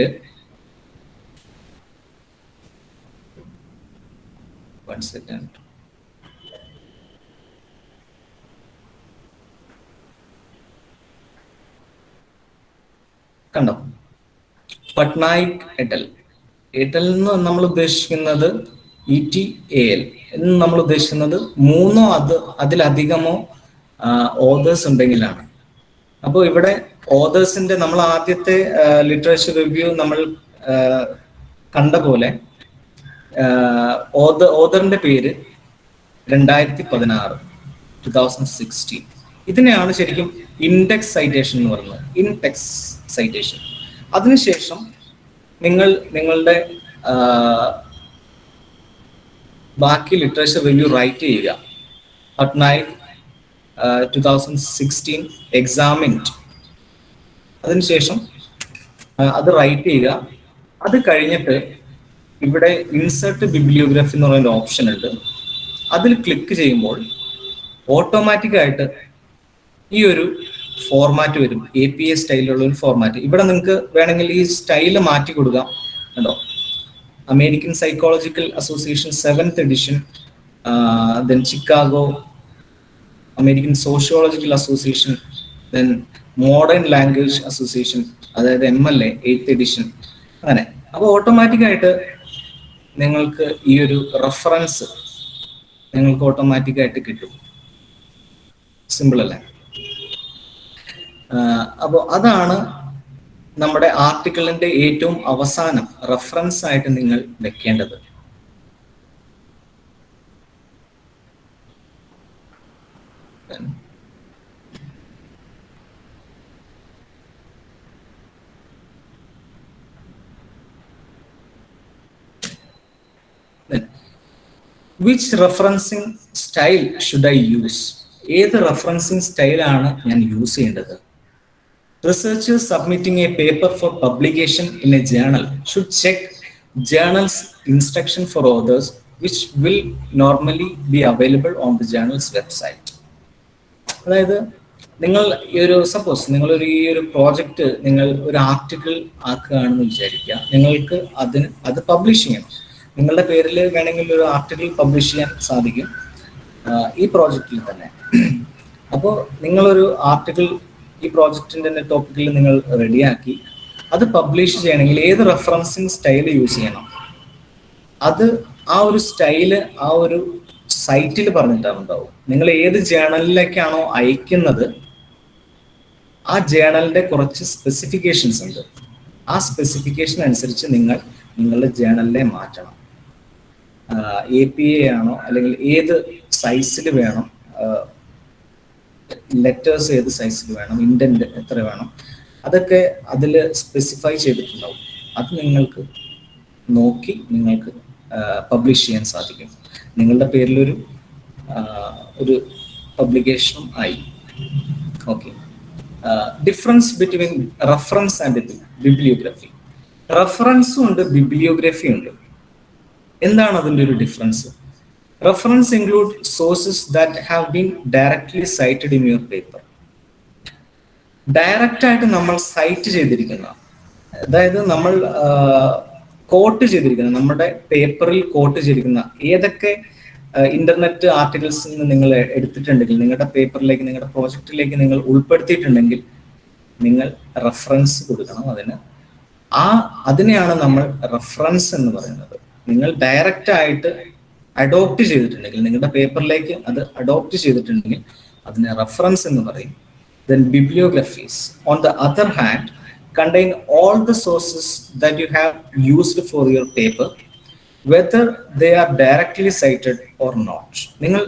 D: കണ്ടോ, പട്നായിക് എട്ടൽ എന്ന് നമ്മൾ ഉദ്ദേശിക്കുന്നത് ETAL എന്ന് നമ്മൾ ഉദ്ദേശിക്കുന്നത് 3 അതിലധികമോ ഓതേഴ്സ് ഉണ്ടെങ്കിലാണ്. അപ്പോൾ ഇവിടെ ഓതേഴ്സിന്റെ നമ്മൾ ആദ്യത്തെ ലിറ്ററേച്ചർ റിവ്യൂ നമ്മൾ കണ്ട പോലെ ഓതറിന്റെ പേര് 2016 ഇതിനെയാണ് ശരിക്കും ഇൻഡെക്സ് സൈറ്റേഷൻ എന്ന് പറയുന്നത്, ഇൻടെക്സ് സൈറ്റേഷൻ. അതിനുശേഷം നിങ്ങളുടെ ബാക്കി ലിറ്ററേച്ചർ റിവ്യൂ റൈറ്റ് ചെയ്യുക. പട്നായിക് 2016 എക്സാമിൻഡ്, അതിനുശേഷം അത് റൈറ്റ് ചെയ്യുക. അത് കഴിഞ്ഞിട്ട് ഇവിടെ ഇൻസേർട്ട് ബിബ്ലിയോഗ്രഫി എന്ന് പറയുന്ന ഓപ്ഷൻ ഉണ്ട്. അതിൽ ക്ലിക്ക് ചെയ്യുമ്പോൾ ഓട്ടോമാറ്റിക് ആയിട്ട് ഈ ഒരു ഫോർമാറ്റ് വരും, APA സ്റ്റൈലിലുള്ള ഒരു ഫോർമാറ്റ്. ഇവിടെ നിങ്ങൾക്ക് വേണമെങ്കിൽ ഈ സ്റ്റൈല് മാറ്റി കൊടുക്കാം. കണ്ടോ, American psychological association 7th edition, then Chicago American sociological association, then modern language association, അതായത് MLA 8th എഡിഷൻ, അങ്ങനെ. അപ്പോൾ ഓട്ടോമാറ്റിക് ആയിട്ട് നിങ്ങൾക്ക് ഈ ഒരു റെഫറൻസ് നിങ്ങൾക്ക് ഓട്ടോമാറ്റിക് ആയിട്ട് കിട്ടും. സിമ്പിൾ അല്ലേ? അപ്പോൾ അതാണ് നമ്മുടെ ആർട്ടിക്കിളിന്റെ ഏറ്റവും അവസാനം റെഫറൻസ് ആയിട്ട് നിങ്ങൾ വെക്കേണ്ടത്. Which referencing style should I use? ഏത് റെഫറൻസിങ് സ്റ്റൈലാണ് ഞാൻ യൂസ് ചെയ്യേണ്ടത്? Researchers submitting a paper for publication in a journal should check journal's instruction for authors, which will normally be available on the journal's website. അതായത് നിങ്ങൾ ഈ ഒരു നിങ്ങളൊരു ഈ ഒരു പ്രോജക്റ്റ് നിങ്ങൾ ഒരു ആർട്ടിക്കിൾ ആക്കുകയാണെന്ന് വിചാരിക്കുക. നിങ്ങൾക്ക് അത് പബ്ലിഷ് ചെയ്യണം. നിങ്ങളുടെ പേരിൽ വേണമെങ്കിൽ ഒരു ആർട്ടിക്കിൾ പബ്ലിഷ് ചെയ്യാൻ സാധിക്കും ഈ പ്രോജക്റ്റിൽ തന്നെ. അപ്പോൾ നിങ്ങളൊരു ആർട്ടിക്കിൾ ഈ പ്രോജക്റ്റിന്റെ തന്നെ ടോപ്പിക്കിൽ നിങ്ങൾ റെഡിയാക്കി അത് പബ്ലിഷ് ചെയ്യണമെങ്കിൽ ഏത് റെഫറൻസിങ് സ്റ്റൈൽ യൂസ് ചെയ്യണം? അത് ആ ഒരു സ്റ്റൈല് ആ ഒരു സൈറ്റിൽ പറഞ്ഞിട്ടാണ് ഉണ്ടാവും. നിങ്ങൾ ഏത് ജേണലിലേക്കാണോ അയക്കുന്നത് ആ ജേണലിന്റെ കുറച്ച് സ്പെസിഫിക്കേഷൻസ് ഉണ്ട്. ആ സ്പെസിഫിക്കേഷൻ അനുസരിച്ച് നിങ്ങൾ നിങ്ങളുടെ ജേണലിനെ മാറ്റണം. APA ആണോ അല്ലെങ്കിൽ ഏത് സൈസിൽ വേണം, ലെറ്റേഴ്സ് ഏത് സൈസിൽ വേണം, ഇൻഡന്റ് എത്ര വേണം, അതൊക്കെ അതിൽ സ്പെസിഫൈ ചെയ്തിട്ടുണ്ടാവും. അത് നിങ്ങൾക്ക് നോക്കി നിങ്ങൾക്ക് പബ്ലിഷ് ചെയ്യാൻ സാധിക്കും. നിങ്ങളുടെ പേരിലൊരു ഒരു പബ്ലിക്കേഷനും ആയി. Okay. Difference between reference and bibliography. റെഫറൻസും ഉണ്ട്, ബിബ്ലിയോഗ്രഫി ഉണ്ട്. എന്താണ് അതിൻ്റെ ഒരു difference? Reference include sources that have been directly cited in your paper. Direct ആയിട്ട് നമ്മൾ സൈറ്റ് ചെയ്തിരിക്കുന്ന, അതായത് നമ്മൾ കോട്ട് ചെയ്തിരിക്കുന്ന, നമ്മുടെ പേപ്പറിൽ കോട്ട് ചെയ്തിരിക്കുന്ന ഏതൊക്കെ ഇന്റർനെറ്റ് ആർട്ടിക്കിൾസിൽ നിന്ന് നിങ്ങൾ എടുത്തിട്ടുണ്ടെങ്കിൽ, നിങ്ങളുടെ പേപ്പറിലേക്ക്, നിങ്ങളുടെ പ്രോജക്റ്റിലേക്ക് നിങ്ങൾ ഉൾപ്പെടുത്തിയിട്ടുണ്ടെങ്കിൽ നിങ്ങൾ റെഫറൻസ് കൊടുക്കണം അതിന്. അതിനെയാണ് നമ്മൾ റെഫറൻസ് എന്ന് പറയുന്നത്. നിങ്ങൾ ഡയറക്റ്റ് ആയിട്ട് അഡോപ്റ്റ് ചെയ്തിട്ടുണ്ടെങ്കിൽ, നിങ്ങളുടെ പേപ്പറിലേക്ക് അത് അഡോപ്റ്റ് ചെയ്തിട്ടുണ്ടെങ്കിൽ അതിനെ റെഫറൻസ് എന്ന് പറയും. Then bibliographies, on the other hand, contain all the sources that you have used for your paper, whether they are directly cited or not. നിങ്ങൾ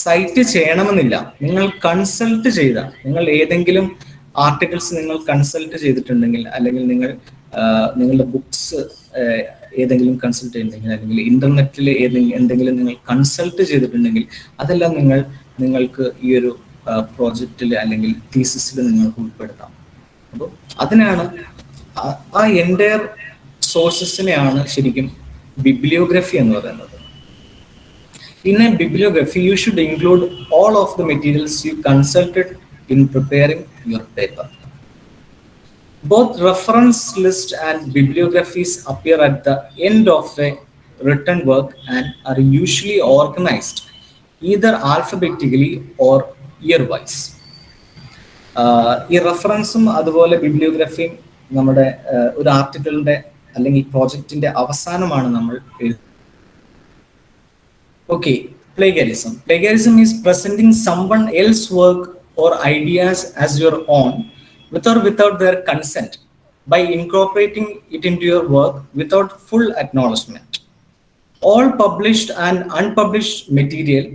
D: സൈറ്റ് ചെയ്യണമെന്നില്ല. നിങ്ങൾ കൺസൾട്ട് ചെയ്ത, നിങ്ങൾ ഏതെങ്കിലും ആർട്ടിക്കിൾസ് നിങ്ങൾ കൺസൾട്ട് ചെയ്തിട്ടുണ്ടെങ്കിൽ, അല്ലെങ്കിൽ നിങ്ങളുടെ ബുക്സ് ഏതെങ്കിലും കൺസൾട്ട് ചെയ്തിട്ടുണ്ടെങ്കിൽ, അല്ലെങ്കിൽ ഇന്റർനെറ്റിൽ എന്തെങ്കിലും നിങ്ങൾ കൺസൾട്ട് ചെയ്തിട്ടുണ്ടെങ്കിൽ അതെല്ലാം നിങ്ങൾക്ക് ഈ ഒരു പ്രോജക്റ്റിൽ അല്ലെങ്കിൽ തീസിസിൽ നിങ്ങൾക്ക് ഉൾപ്പെടുത്താം. അപ്പോൾ അതിനാണ് ആ എൻ്റയർ സോഴ്സസിനെയാണ് ശരിക്കും ബിബ്ലിയോഗ്രഫി എന്ന് പറയുന്നത്. In a bibliography, you should include all of the materials you consulted in preparing your paper. Both reference list and bibliographies appear at the end of a written work and are usually organized either alphabetically or year-wise. ഈ റെഫറൻസും അതുപോലെ ബിബ്ലിയോഗ്രഫിയും നമ്മുടെ ഒരു ആർട്ടിക്കിളിന്റെ അല്ലെങ്കിൽ പ്രോജക്റ്റിന്റെ അവസാനമാണ് നമ്മൾ എഴുതുന്നത്. Okay, plagiarism. Plagiarism is presenting someone else's work or ideas as your own, with or without their consent, by incorporating it into your work without full acknowledgement. All published and unpublished material,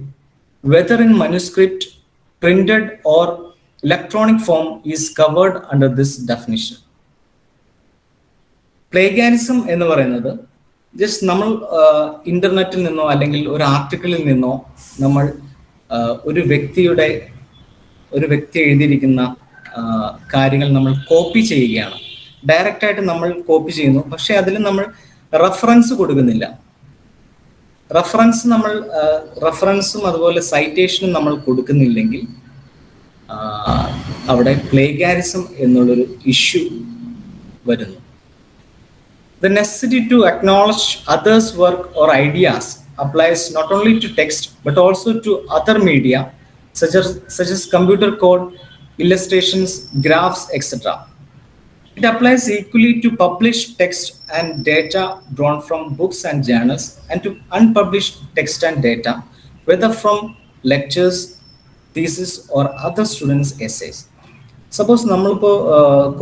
D: whether in manuscript, printed or electronic form, is covered under this definition. Plagiarism എന്ന് പറയുന്നത് ജസ്റ്റ് നമ്മൾ ഇന്റർനെറ്റിൽ നിന്നോ അല്ലെങ്കിൽ ഒരു ആർട്ടിക്കിളിൽ നിന്നോ നമ്മൾ ഒരു വ്യക്തി എഴുതിയിരിക്കുന്ന കാര്യങ്ങൾ നമ്മൾ കോപ്പി ചെയ്യുകയാണ്. ഡയറക്റ്റ് ആയിട്ട് നമ്മൾ കോപ്പി ചെയ്യുന്നു, പക്ഷെ അതിൽ നമ്മൾ റെഫറൻസ് കൊടുക്കുന്നില്ല. റെഫറൻസും അതുപോലെ സൈറ്റേഷനും നമ്മൾ കൊടുക്കുന്നില്ലെങ്കിൽ അവിടെ പ്ലേഗാരിസം എന്നുള്ളൊരു ഇഷ്യൂ വരുന്നു. The necessity to acknowledge others' work or ideas applies not only to text but also to other media such as computer code, illustrations, graphs, etc. It applies equally to published text and data drawn from books and journals, and to unpublished text and data, whether from lectures, thesis, or other students' essays. Suppose നമ്മളിപ്പോൾ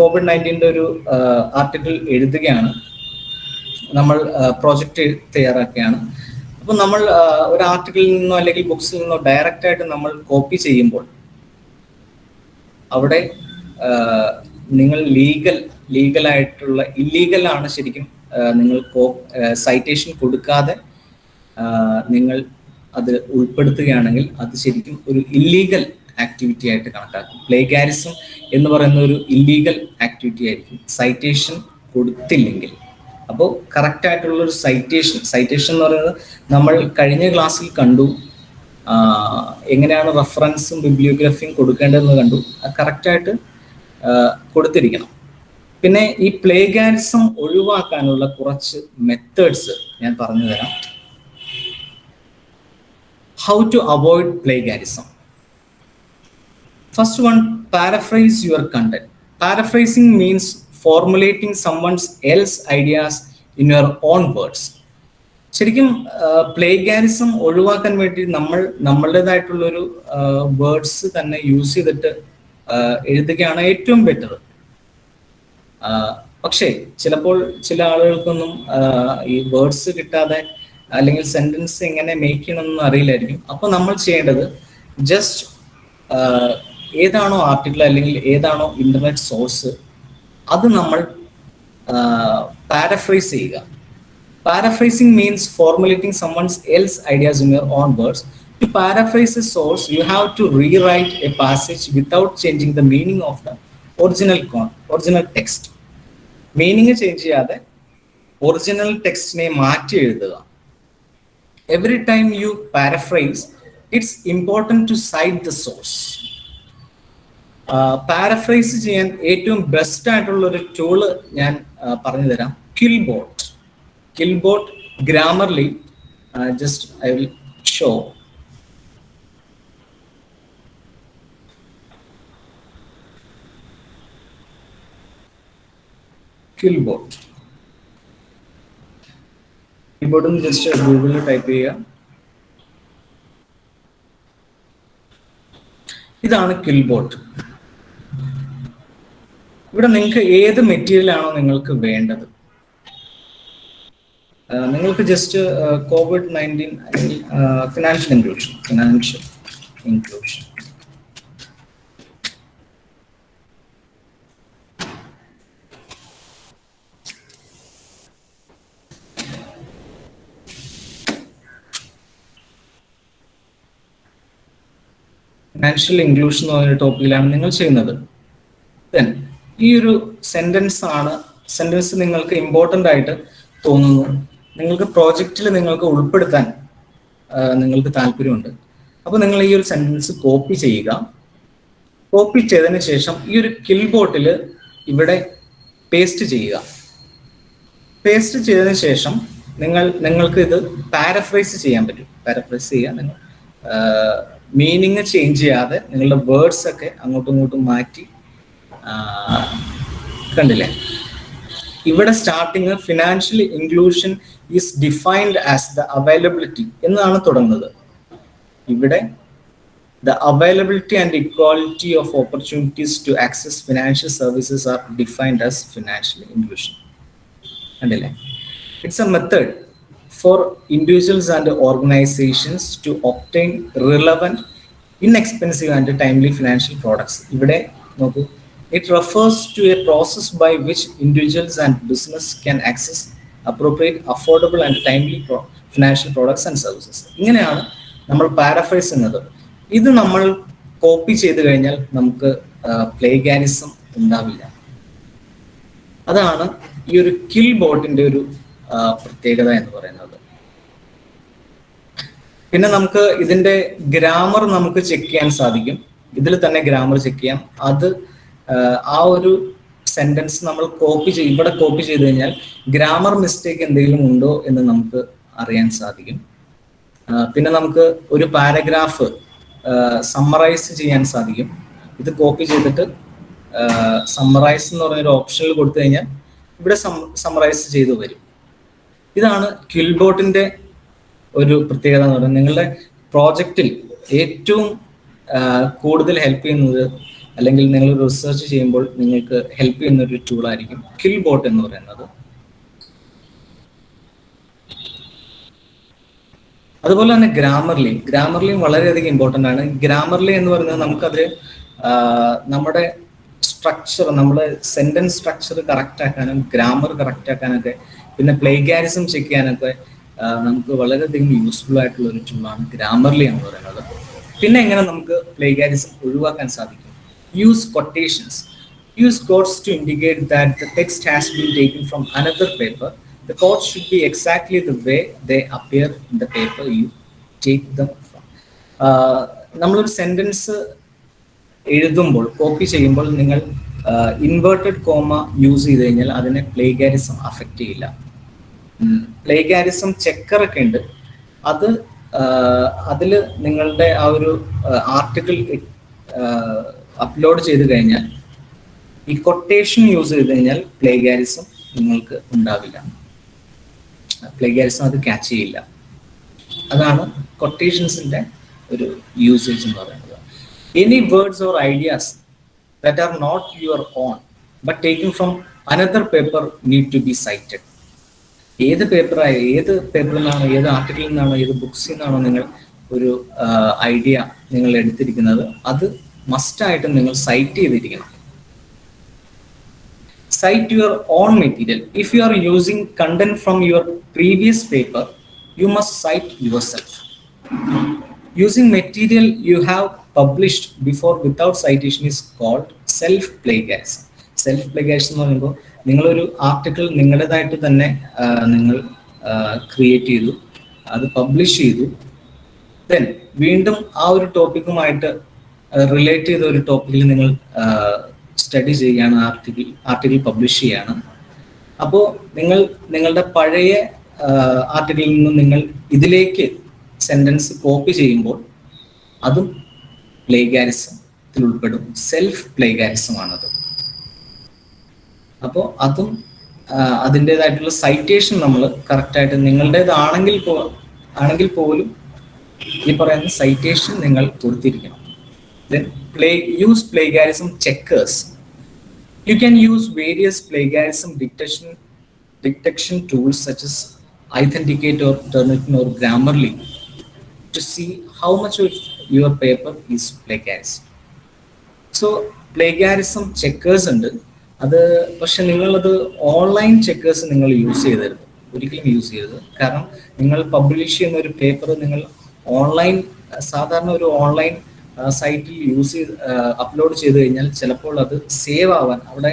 D: COVID-19 ഒരു ആർട്ടിക്കിൾ എഴുതുകയാണ്, നമ്മൾ പ്രോജക്റ്റ് തയ്യാറാക്കുകയാണ്. അപ്പോൾ നമ്മൾ ഒരു ആർട്ടിക്കിളിൽ നിന്നോ അല്ലെങ്കിൽ ബുക്സിൽ നിന്നോ ഡയറക്റ്റ് ആയിട്ട് നമ്മൾ കോപ്പി ചെയ്യുമ്പോൾ അവിടെ നിങ്ങൾ ലീഗലായിട്ടുള്ള ഇല്ലീഗലാണ് ശരിക്കും. നിങ്ങൾ സൈറ്റേഷൻ കൊടുക്കാതെ നിങ്ങൾ അത് ഉൾപ്പെടുത്തുകയാണെങ്കിൽ അത് ശരിക്കും ഒരു ഇല്ലീഗൽ ആക്ടിവിറ്റി ആയിട്ട് കണക്കാക്കും. പ്ലേഗാരിസം എന്ന് പറയുന്ന ഒരു ഇല്ലീഗൽ ആക്ടിവിറ്റി ആയിരിക്കും സൈറ്റേഷൻ കൊടുത്തില്ലെങ്കിൽ. അപ്പോൾ കറക്റ്റ് ആയിട്ടുള്ളൊരു സൈറ്റേഷൻ എന്ന് പറയുന്നത് നമ്മൾ കഴിഞ്ഞ ക്ലാസ്സിൽ കണ്ടു, എങ്ങനെയാണ് റെഫറൻസും ബിബ്ലിയോഗ്രഫിയും കൊടുക്കേണ്ടതെന്ന് കണ്ടു. അത് കറക്റ്റായിട്ട് കൊടുത്തിരിക്കണം. പിന്നെ ഈ പ്ലേഗാരിസം ഒഴിവാക്കാനുള്ള കുറച്ച് മെത്തേഡ്സ് ഞാൻ പറഞ്ഞു തരാം. How to avoid plagiarism. First one, paraphrase your content. Paraphrasing means formulating someone else's ideas in your own words. ശരിക്കും പ്ലേഗാരിസം ഒഴിവാക്കാൻ വേണ്ടി നമ്മളുടേതായിട്ടുള്ളൊരു വേർഡ്സ് തന്നെ യൂസ് ചെയ്തിട്ട് എഴുതുകയാണ് ഏറ്റവും ബെറ്റർ. പക്ഷേ ചിലപ്പോൾ ചില ആളുകൾക്കൊന്നും ഈ വേർഡ്സ് കിട്ടാതെ അല്ലെങ്കിൽ സെന്റൻസ് എങ്ങനെ മേക്ക് ചെയ്യണമെന്ന് അറിയില്ലായിരിക്കും. അപ്പോൾ നമ്മൾ ചെയ്യേണ്ടത് ജസ്റ്റ് ഏതാണോ ആർട്ടിക്കിൾ അല്ലെങ്കിൽ ഏതാണോ ഇന്റർനെറ്റ് സോഴ്സ് അത് നമ്മൾ പാരഫ്രൈസ് ചെയ്യുക. Paraphrasing means formulating someone else's ideas in your own words. To paraphrase a source, you have to rewrite a passage without changing the meaning of the original text. Meaning change ചെയ്യാതെ ഒറിജിനൽ ടെക്സ്റ്റിനെ മാറ്റി എഴുതുക. Every time you paraphrase, it's important to cite the source. Paraphrase ചെയ്യാൻ ഏറ്റവും ബെസ്റ്റ് ആയിട്ടുള്ള ഒരു ടൂള് ഞാൻ പറഞ്ഞു തരാം, കിൽബോട്ട്. Killbot Grammarly, just I will show. Killbot. Killbot എന്ന് ജസ്റ്റ് ഗൂഗിളിൽ ടൈപ്പ് ചെയ്യുക. ഇതാണ് കിൽബോട്ട്. ഇവിടെ നിങ്ങൾക്ക് ഏത് മെറ്റീരിയൽ ആണോ നിങ്ങൾക്ക് വേണ്ടത്, നിങ്ങൾക്ക് just COVID-19 financial inclusion financial inclusion എന്ന് പറഞ്ഞ ടോപ്പിക്കിലാണ് നിങ്ങൾ ചെയ്യുന്നത്. ദെൻ ഈ ഒരു സെന്റൻസ് നിങ്ങൾക്ക് ഇമ്പോർട്ടൻ്റ് ആയിട്ട് തോന്നുന്നു, നിങ്ങൾക്ക് പ്രോജക്റ്റിൽ നിങ്ങൾക്ക് ഉൾപ്പെടുത്താൻ നിങ്ങൾക്ക് താല്പര്യമുണ്ട്. അപ്പോൾ നിങ്ങൾ ഈ ഒരു സെന്റൻസ് കോപ്പി ചെയ്യുക. കോപ്പി ചെയ്തതിന് ശേഷം ഈ ഒരു കിൽബോട്ടിൽ ഇവിടെ പേസ്റ്റ് ചെയ്യുക. പേസ്റ്റ് ചെയ്തതിന് ശേഷം നിങ്ങൾക്ക് ഇത് പാരഫ്രൈസ് ചെയ്യാൻ പറ്റും. പാരഫ്രൈസ് ചെയ്യുക, നിങ്ങൾ മീനിങ് ചേഞ്ച് ചെയ്യാതെ നിങ്ങളുടെ വേർഡ്സ് ഒക്കെ അങ്ങോട്ടും ഇങ്ങോട്ടും മാറ്റി. കണ്ടില്ലേ, ഇവിടെ starting financial inclusion is defined as the availability എന്നാണ് തുടങ്ങുന്നത്. ഇവിടെ the availability and equality of opportunities to access financial services are defined as financial inclusion. കണ്ടില്ലേ, it's a method for individuals and organizations to obtain relevant, inexpensive and timely financial products. ഇവിടെ നോക്കൂ, it refers to a process by which individuals and business can access appropriate, affordable and timely financial products and services. ഇങ്ങനെയാണ് നമ്മൾ പാരഫ്രൈസ് ചെയ്യുന്നത്. ഇത് നമ്മൾ കോപ്പി ചെയ്ത് കഴിഞ്ഞാൽ നമുക്ക് പ്ലേഗാരിസം ഉണ്ടാവില്ല. അതാണ് ഈ ഒരു കിൽ ബോട്ടിന്റെ ഒരു പ്രത്യേകത എന്ന് പറയുന്നത്. പിന്നെ നമുക്ക് ഇതിന്റെ ഗ്രാമർ നമുക്ക് ചെക്ക് ചെയ്യാൻ സാധിക്കും. ഇതിൽ തന്നെ ഗ്രാമർ ചെക്ക് ചെയ്യാം. അത് ആ ഒരു സെന്റൻസ് നമ്മൾ ഇവിടെ കോപ്പി ചെയ്ത് കഴിഞ്ഞാൽ ഗ്രാമർ മിസ്റ്റേക്ക് എന്തെങ്കിലും ഉണ്ടോ എന്ന് നമുക്ക് അറിയാൻ സാധിക്കും. പിന്നെ നമുക്ക് ഒരു പാരഗ്രാഫ് സമ്മറൈസ് ചെയ്യാൻ സാധിക്കും. ഇത് കോപ്പി ചെയ്തിട്ട് സമ്മറൈസ് എന്ന് പറഞ്ഞൊരു ഓപ്ഷനിൽ കൊടുത്തു കഴിഞ്ഞാൽ ഇവിടെ സമ്മറൈസ് ചെയ്തു വരും. ഇതാണ് ക്വിൽബോട്ടിന്റെ ഒരു പ്രത്യേകത എന്ന് പറയുന്നത്. നിങ്ങളുടെ പ്രോജക്റ്റിൽ ഏറ്റവും കൂടുതൽ ഹെൽപ്പ് ചെയ്യുന്നത്, അല്ലെങ്കിൽ നിങ്ങൾ റിസർച്ച് ചെയ്യുമ്പോൾ നിങ്ങൾക്ക് ഹെൽപ്പ് ചെയ്യുന്ന ഒരു ടൂളായിരിക്കും കിൽബോട്ട് എന്ന് പറയുന്നത്. അതുപോലെ തന്നെ ഗ്രാമർലിയും വളരെയധികം ഇമ്പോർട്ടൻ്റ് ആണ്. ഗ്രാമർലി എന്ന് പറയുന്നത് നമുക്കത് നമ്മുടെ സ്ട്രക്ചർ, നമ്മുടെ സെന്റൻസ് സ്ട്രക്ചർ കറക്റ്റ് ആക്കാനും ഗ്രാമർ കറക്റ്റ് ആക്കാനൊക്കെ, പിന്നെ പ്ലേഗാരിസം ചെക്ക് ചെയ്യാനൊക്കെ നമുക്ക് വളരെയധികം യൂസ്ഫുൾ ആയിട്ടുള്ള ഒരു ടൂളാണ് ഗ്രാമർലി എന്ന് പറയുന്നത്. പിന്നെ എങ്ങനെ നമുക്ക് പ്ലേഗാരിസം ഒഴിവാക്കാൻ സാധിക്കും? Use quotations. Use quotes to indicate that the text has been taken from another paper. The quotes should be exactly the way they appear in the paper you take them from. നമ്മളൊരു സെന്റൻസ് എഴുതുമ്പോൾ, കോപ്പി ചെയ്യുമ്പോൾ നിങ്ങൾ ഇൻവേർട്ടഡ് കോമ യൂസ് ചെയ്ത് കഴിഞ്ഞാൽ അതിനെ പ്ലേഗാരിസം അഫക്റ്റ് ചെയ്യില്ല. പ്ലേഗാരിസം ചെക്കറൊക്കെ ഉണ്ട്. അതിൽ നിങ്ങളുടെ ആ ഒരു ആർട്ടിക്കിൾ അപ്ലോഡ് ചെയ്ത് കഴിഞ്ഞാൽ ഈ കൊട്ടേഷൻ യൂസ് ചെയ്ത് കഴിഞ്ഞാൽ പ്ലേഗാരിസം നിങ്ങൾക്ക് ഉണ്ടാവില്ല. പ്ലേഗാരിസം അത് ക്യാച്ച് ചെയ്യില്ല. അതാണ് കൊട്ടേഷൻസിന്റെ ഒരു യൂസേജ് എന്ന് പറയുന്നത്. Any words or ideas that are not your own but taken from another paper need to be cited. ഏത് പേപ്പറിൽ നിന്നാണോ, ഏത് ആർട്ടിക്കിളിൽ നിന്നാണോ, ഏത് ബുക്സിൽ നിന്നാണോ നിങ്ങൾ ഒരു ഐഡിയ നിങ്ങൾ എടുത്തിരിക്കുന്നത്, അത് മസ്റ്റായിട്ടും നിങ്ങൾ സൈറ്റ് ചെയ്തിരിക്കണം. Cite your own material. If you are using content from your previous paper, you must cite yourself. Using material you have published before without citation is called self-plagiarism. Self-plagiarism എന്ന് പറയുമ്പോൾ നിങ്ങളൊരു ആർട്ടിക്കിൾ നിങ്ങളുടേതായിട്ട് തന്നെ നിങ്ങൾ ക്രിയേറ്റ് ചെയ്തു, അത് പബ്ലിഷ് ചെയ്തു, ദെൻ വീണ്ടും ആ ഒരു ടോപ്പിക്കുമായിട്ട് റിലേറ്റ് ചെയ്ത ഒരു ടോപ്പിക്കിൽ നിങ്ങൾ സ്റ്റഡി ചെയ്യുകയാണ്, ആർട്ടിക്കിൾ പബ്ലിഷ് ചെയ്യാണ്. അപ്പോൾ നിങ്ങളുടെ പഴയ ആർട്ടിക്കിളിൽ നിന്ന് നിങ്ങൾ ഇതിലേക്ക് സെന്റൻസ് കോപ്പി ചെയ്യുമ്പോൾ അതും പ്ലേഗാരിസത്തിൽ ഉൾപ്പെടും. സെൽഫ് പ്ലേഗാരിസമാണത്. അപ്പോൾ അതും അതിൻ്റെതായിട്ടുള്ള സൈറ്റേഷൻ നമ്മൾ കറക്റ്റായിട്ട് നിങ്ങളുടേതാണെങ്കിൽ പോലും ഈ പറയുന്ന സൈറ്റേഷൻ നിങ്ങൾ കൊടുത്തിരിക്കണം. Then use plagiarism checkers. You can use various plagiarism detection tools such as Authenticate or Turnitin or Grammarly to see how much of your paper is plagiarism. So plagiarism checkers ഉണ്ട്. അത് പക്ഷെ നിങ്ങളത് ഓൺലൈൻ ചെക്കേഴ്സ് നിങ്ങൾ ഒരിക്കലും യൂസ് ചെയ്യരുത്. കാരണം നിങ്ങൾ പബ്ലിഷ് ചെയ്യുന്ന ഒരു പേപ്പർ നിങ്ങൾ സാധാരണ ഒരു ഓൺലൈൻ സൈറ്റിൽ അപ്ലോഡ് ചെയ്ത് കഴിഞ്ഞാൽ ചിലപ്പോൾ അത് സേവ് ആവാൻ, അവിടെ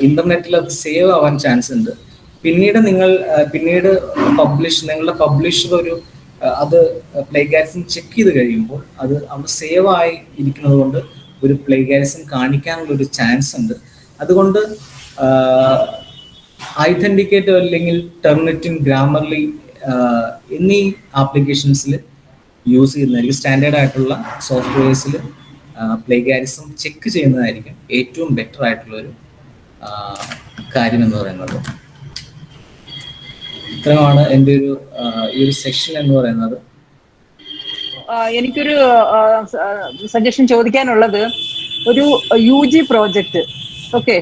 D: ഇന്റർനെറ്റിൽ അത് സേവ് ആവാൻ ചാൻസ് ഉണ്ട്. പിന്നീട് നിങ്ങളുടെ പബ്ലിഷർ അത് പ്ലേഗാരിസം ചെക്ക് ചെയ്ത് കഴിയുമ്പോൾ അത് അവിടെ സേവ് ആയി ഇരിക്കുന്നത് കൊണ്ട് ഒരു പ്ലേഗാരിസം കാണിക്കാനുള്ള ഒരു ചാൻസ് ഉണ്ട്. അതുകൊണ്ട് ഐതന്റിക്കേറ്റ് അല്ലെങ്കിൽ ടെർണിറ്റിൻ, ഗ്രാമർലി എന്നീ ആപ്ലിക്കേഷൻസിൽ യൂസ് ചെയ്യുന്നതായിരിക്കും, സ്റ്റാൻഡേർഡ് ആയിട്ടുള്ള സോഫ്റ്റ്വെയർസിൽ പ്ലേഗാരിസം ചെക്ക് ചെയ്യുന്നതായിരിക്കും ഏറ്റവും ബെറ്റർ ആയിട്ടുള്ളൊരു കാര്യം എന്ന് പറയുന്നത്. ഇത്രയുമാണ് എൻ്റെ ഈ ഒരു സെക്ഷൻ എന്ന് പറയുന്നത്.
C: എനിക്കൊരു സജഷൻ ചോദിക്കാനുള്ളത്, ഒരു UG പ്രോജക്റ്റ്, ഓക്കെ,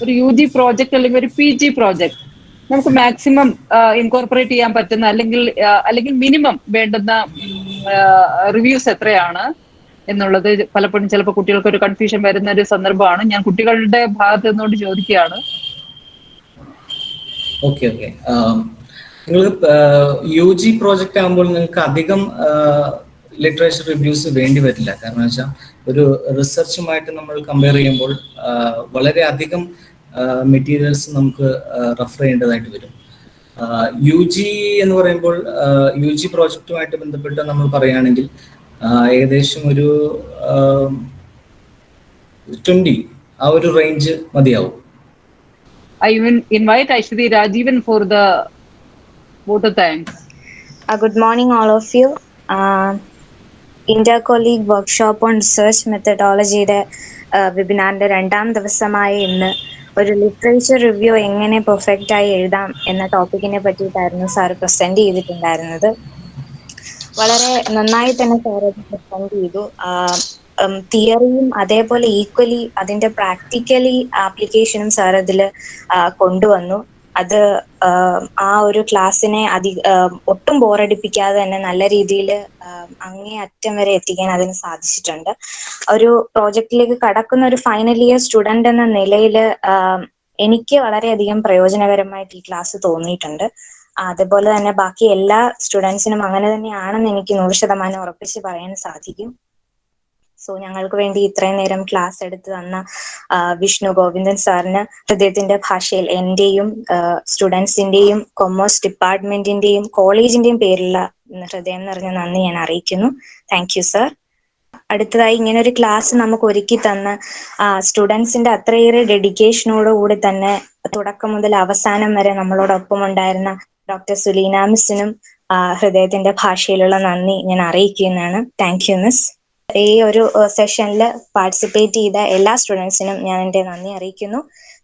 C: ഒരു UG പ്രോജക്റ്റ് അല്ലെങ്കിൽ ഒരു PG പ്രോജക്റ്റ് നമുക്ക് മാക്സിമം ഇൻകോർപ്പറേറ്റ് ചെയ്യാൻ പറ്റുന്ന അല്ലെങ്കിൽ മിനിമം വേണ്ടുന്ന റിവ്യൂസ് എത്രയാണ് എന്നുള്ളത് പലപ്പോഴും ചിലപ്പോൾ കുട്ടികൾക്ക് ഒരു കൺഫ്യൂഷൻ വരുന്ന ഒരു സന്ദർഭമാണ്. ഞാൻ കുട്ടികളുടെ ഭാഗത്ത് നിന്നുകൊണ്ട് ചോദിക്കുകയാണ്.
D: ഓക്കെ, നിങ്ങൾ UG പ്രോജക്റ്റ് ആകുമ്പോൾ നിങ്ങൾക്ക് അധികം ലിറ്ററേച്ചർ റിവ്യൂസ് വേണ്ടി വരില്ല. കാരണം വെച്ചാൽ ഒരു റിസർച്ചുമായിട്ട് നമ്മൾ കമ്പയർ ചെയ്യുമ്പോൾ വളരെ അധികം മെറ്റീരിയൽസ് നമുക്ക് റെഫർ ചെയ്യേണ്ടതായിട്ട് വരും. UG എന്ന് പറയുമ്പോൾ UG പ്രോജക്റ്റുമായിട്ട് ബന്ധപ്പെട്ട് നമ്മൾ പറയുകയാണെങ്കിൽ ഏകദേശം ഒരു 20 ആ ഒരു റേഞ്ച് മതിയാവും.
C: I will invite Aishwari Rajivan for the vote of thanks.
E: Good morning, all of you. Inter-colleague workshop on research methodology വെബിനാറിന്റെ 2ാം ദിവസമായ ഇന്ന് ഒരു ലിറ്ററേച്ചർ റിവ്യൂ എങ്ങനെ പെർഫെക്റ്റ് ആയി എഴുതാം എന്ന ടോപ്പിക്കിനെ പറ്റിയിട്ടായിരുന്നു സാർ പ്രസന്റ് ചെയ്തിട്ടുണ്ടായിരുന്നത്. വളരെ നന്നായി തന്നെ സാർ അത് പ്രസന്റ് ചെയ്തു. തിയറിയും അതേപോലെ ഈക്വലി അതിന്റെ പ്രാക്ടിക്കലി ആപ്ലിക്കേഷനും സാർ അതിൽ കൊണ്ടുവന്നു. അത് ആ ഒരു ക്ലാസ്സിനെ ഒട്ടും ബോറടിപ്പിക്കാതെ തന്നെ നല്ല രീതിയിൽ അങ്ങേ അറ്റം വരെ എത്തിക്കാൻ അതിന് സാധിച്ചിട്ടുണ്ട്. ഒരു പ്രോജക്റ്റിലേക്ക് കടക്കുന്ന ഒരു ഫൈനൽ ഇയർ സ്റ്റുഡന്റ് എന്ന നിലയിൽ എനിക്ക് വളരെയധികം പ്രയോജനകരമായിട്ട് ഈ ക്ലാസ് തോന്നിയിട്ടുണ്ട്. അതുപോലെ തന്നെ ബാക്കി എല്ലാ സ്റ്റുഡൻസിനും അങ്ങനെ തന്നെയാണെന്ന് എനിക്ക് 100% ഉറപ്പിച്ച് പറയാൻ സാധിക്കും. സോ ഞങ്ങൾക്ക് വേണ്ടി ഇത്രയും നേരം ക്ലാസ് എടുത്ത് തന്ന വിഷ്ണു ഗോവിന്ദൻ സാറിന് ഹൃദയത്തിന്റെ ഭാഷയിൽ എന്റെയും സ്റ്റുഡൻസിന്റെയും കൊമേഴ്സ് ഡിപ്പാർട്ട്മെന്റിന്റെയും കോളേജിന്റെയും പേരിലുള്ള ഹൃദയം നിറഞ്ഞ നന്ദി ഞാൻ അറിയിക്കുന്നു. Thank you sir. അടുത്തതായി ഇങ്ങനെ ഒരു ക്ലാസ് നമുക്ക് ഒരുക്കി തന്ന സ്റ്റുഡൻസിന്റെ അത്രയേറെ ഡെഡിക്കേഷനോടുകൂടി തന്നെ തുടക്കം മുതൽ അവസാനം വരെ നമ്മളോടൊപ്പം ഉണ്ടായിരുന്ന ഡോക്ടർ സുലീന മിസ്സിനും ഹൃദയത്തിന്റെ ഭാഷയിലുള്ള നന്ദി ഞാൻ അറിയിക്കുന്നതാണ്. Thank you miss. ഈ ഒരു സെഷനിൽ പാർട്ടിസിപ്പേറ്റ് ചെയ്ത എല്ലാ സ്റ്റുഡൻസിനും ഞാൻ എൻ്റെ നന്ദി അറിയിക്കുന്നു.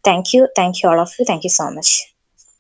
E: Thank you all of you. Thank you so much.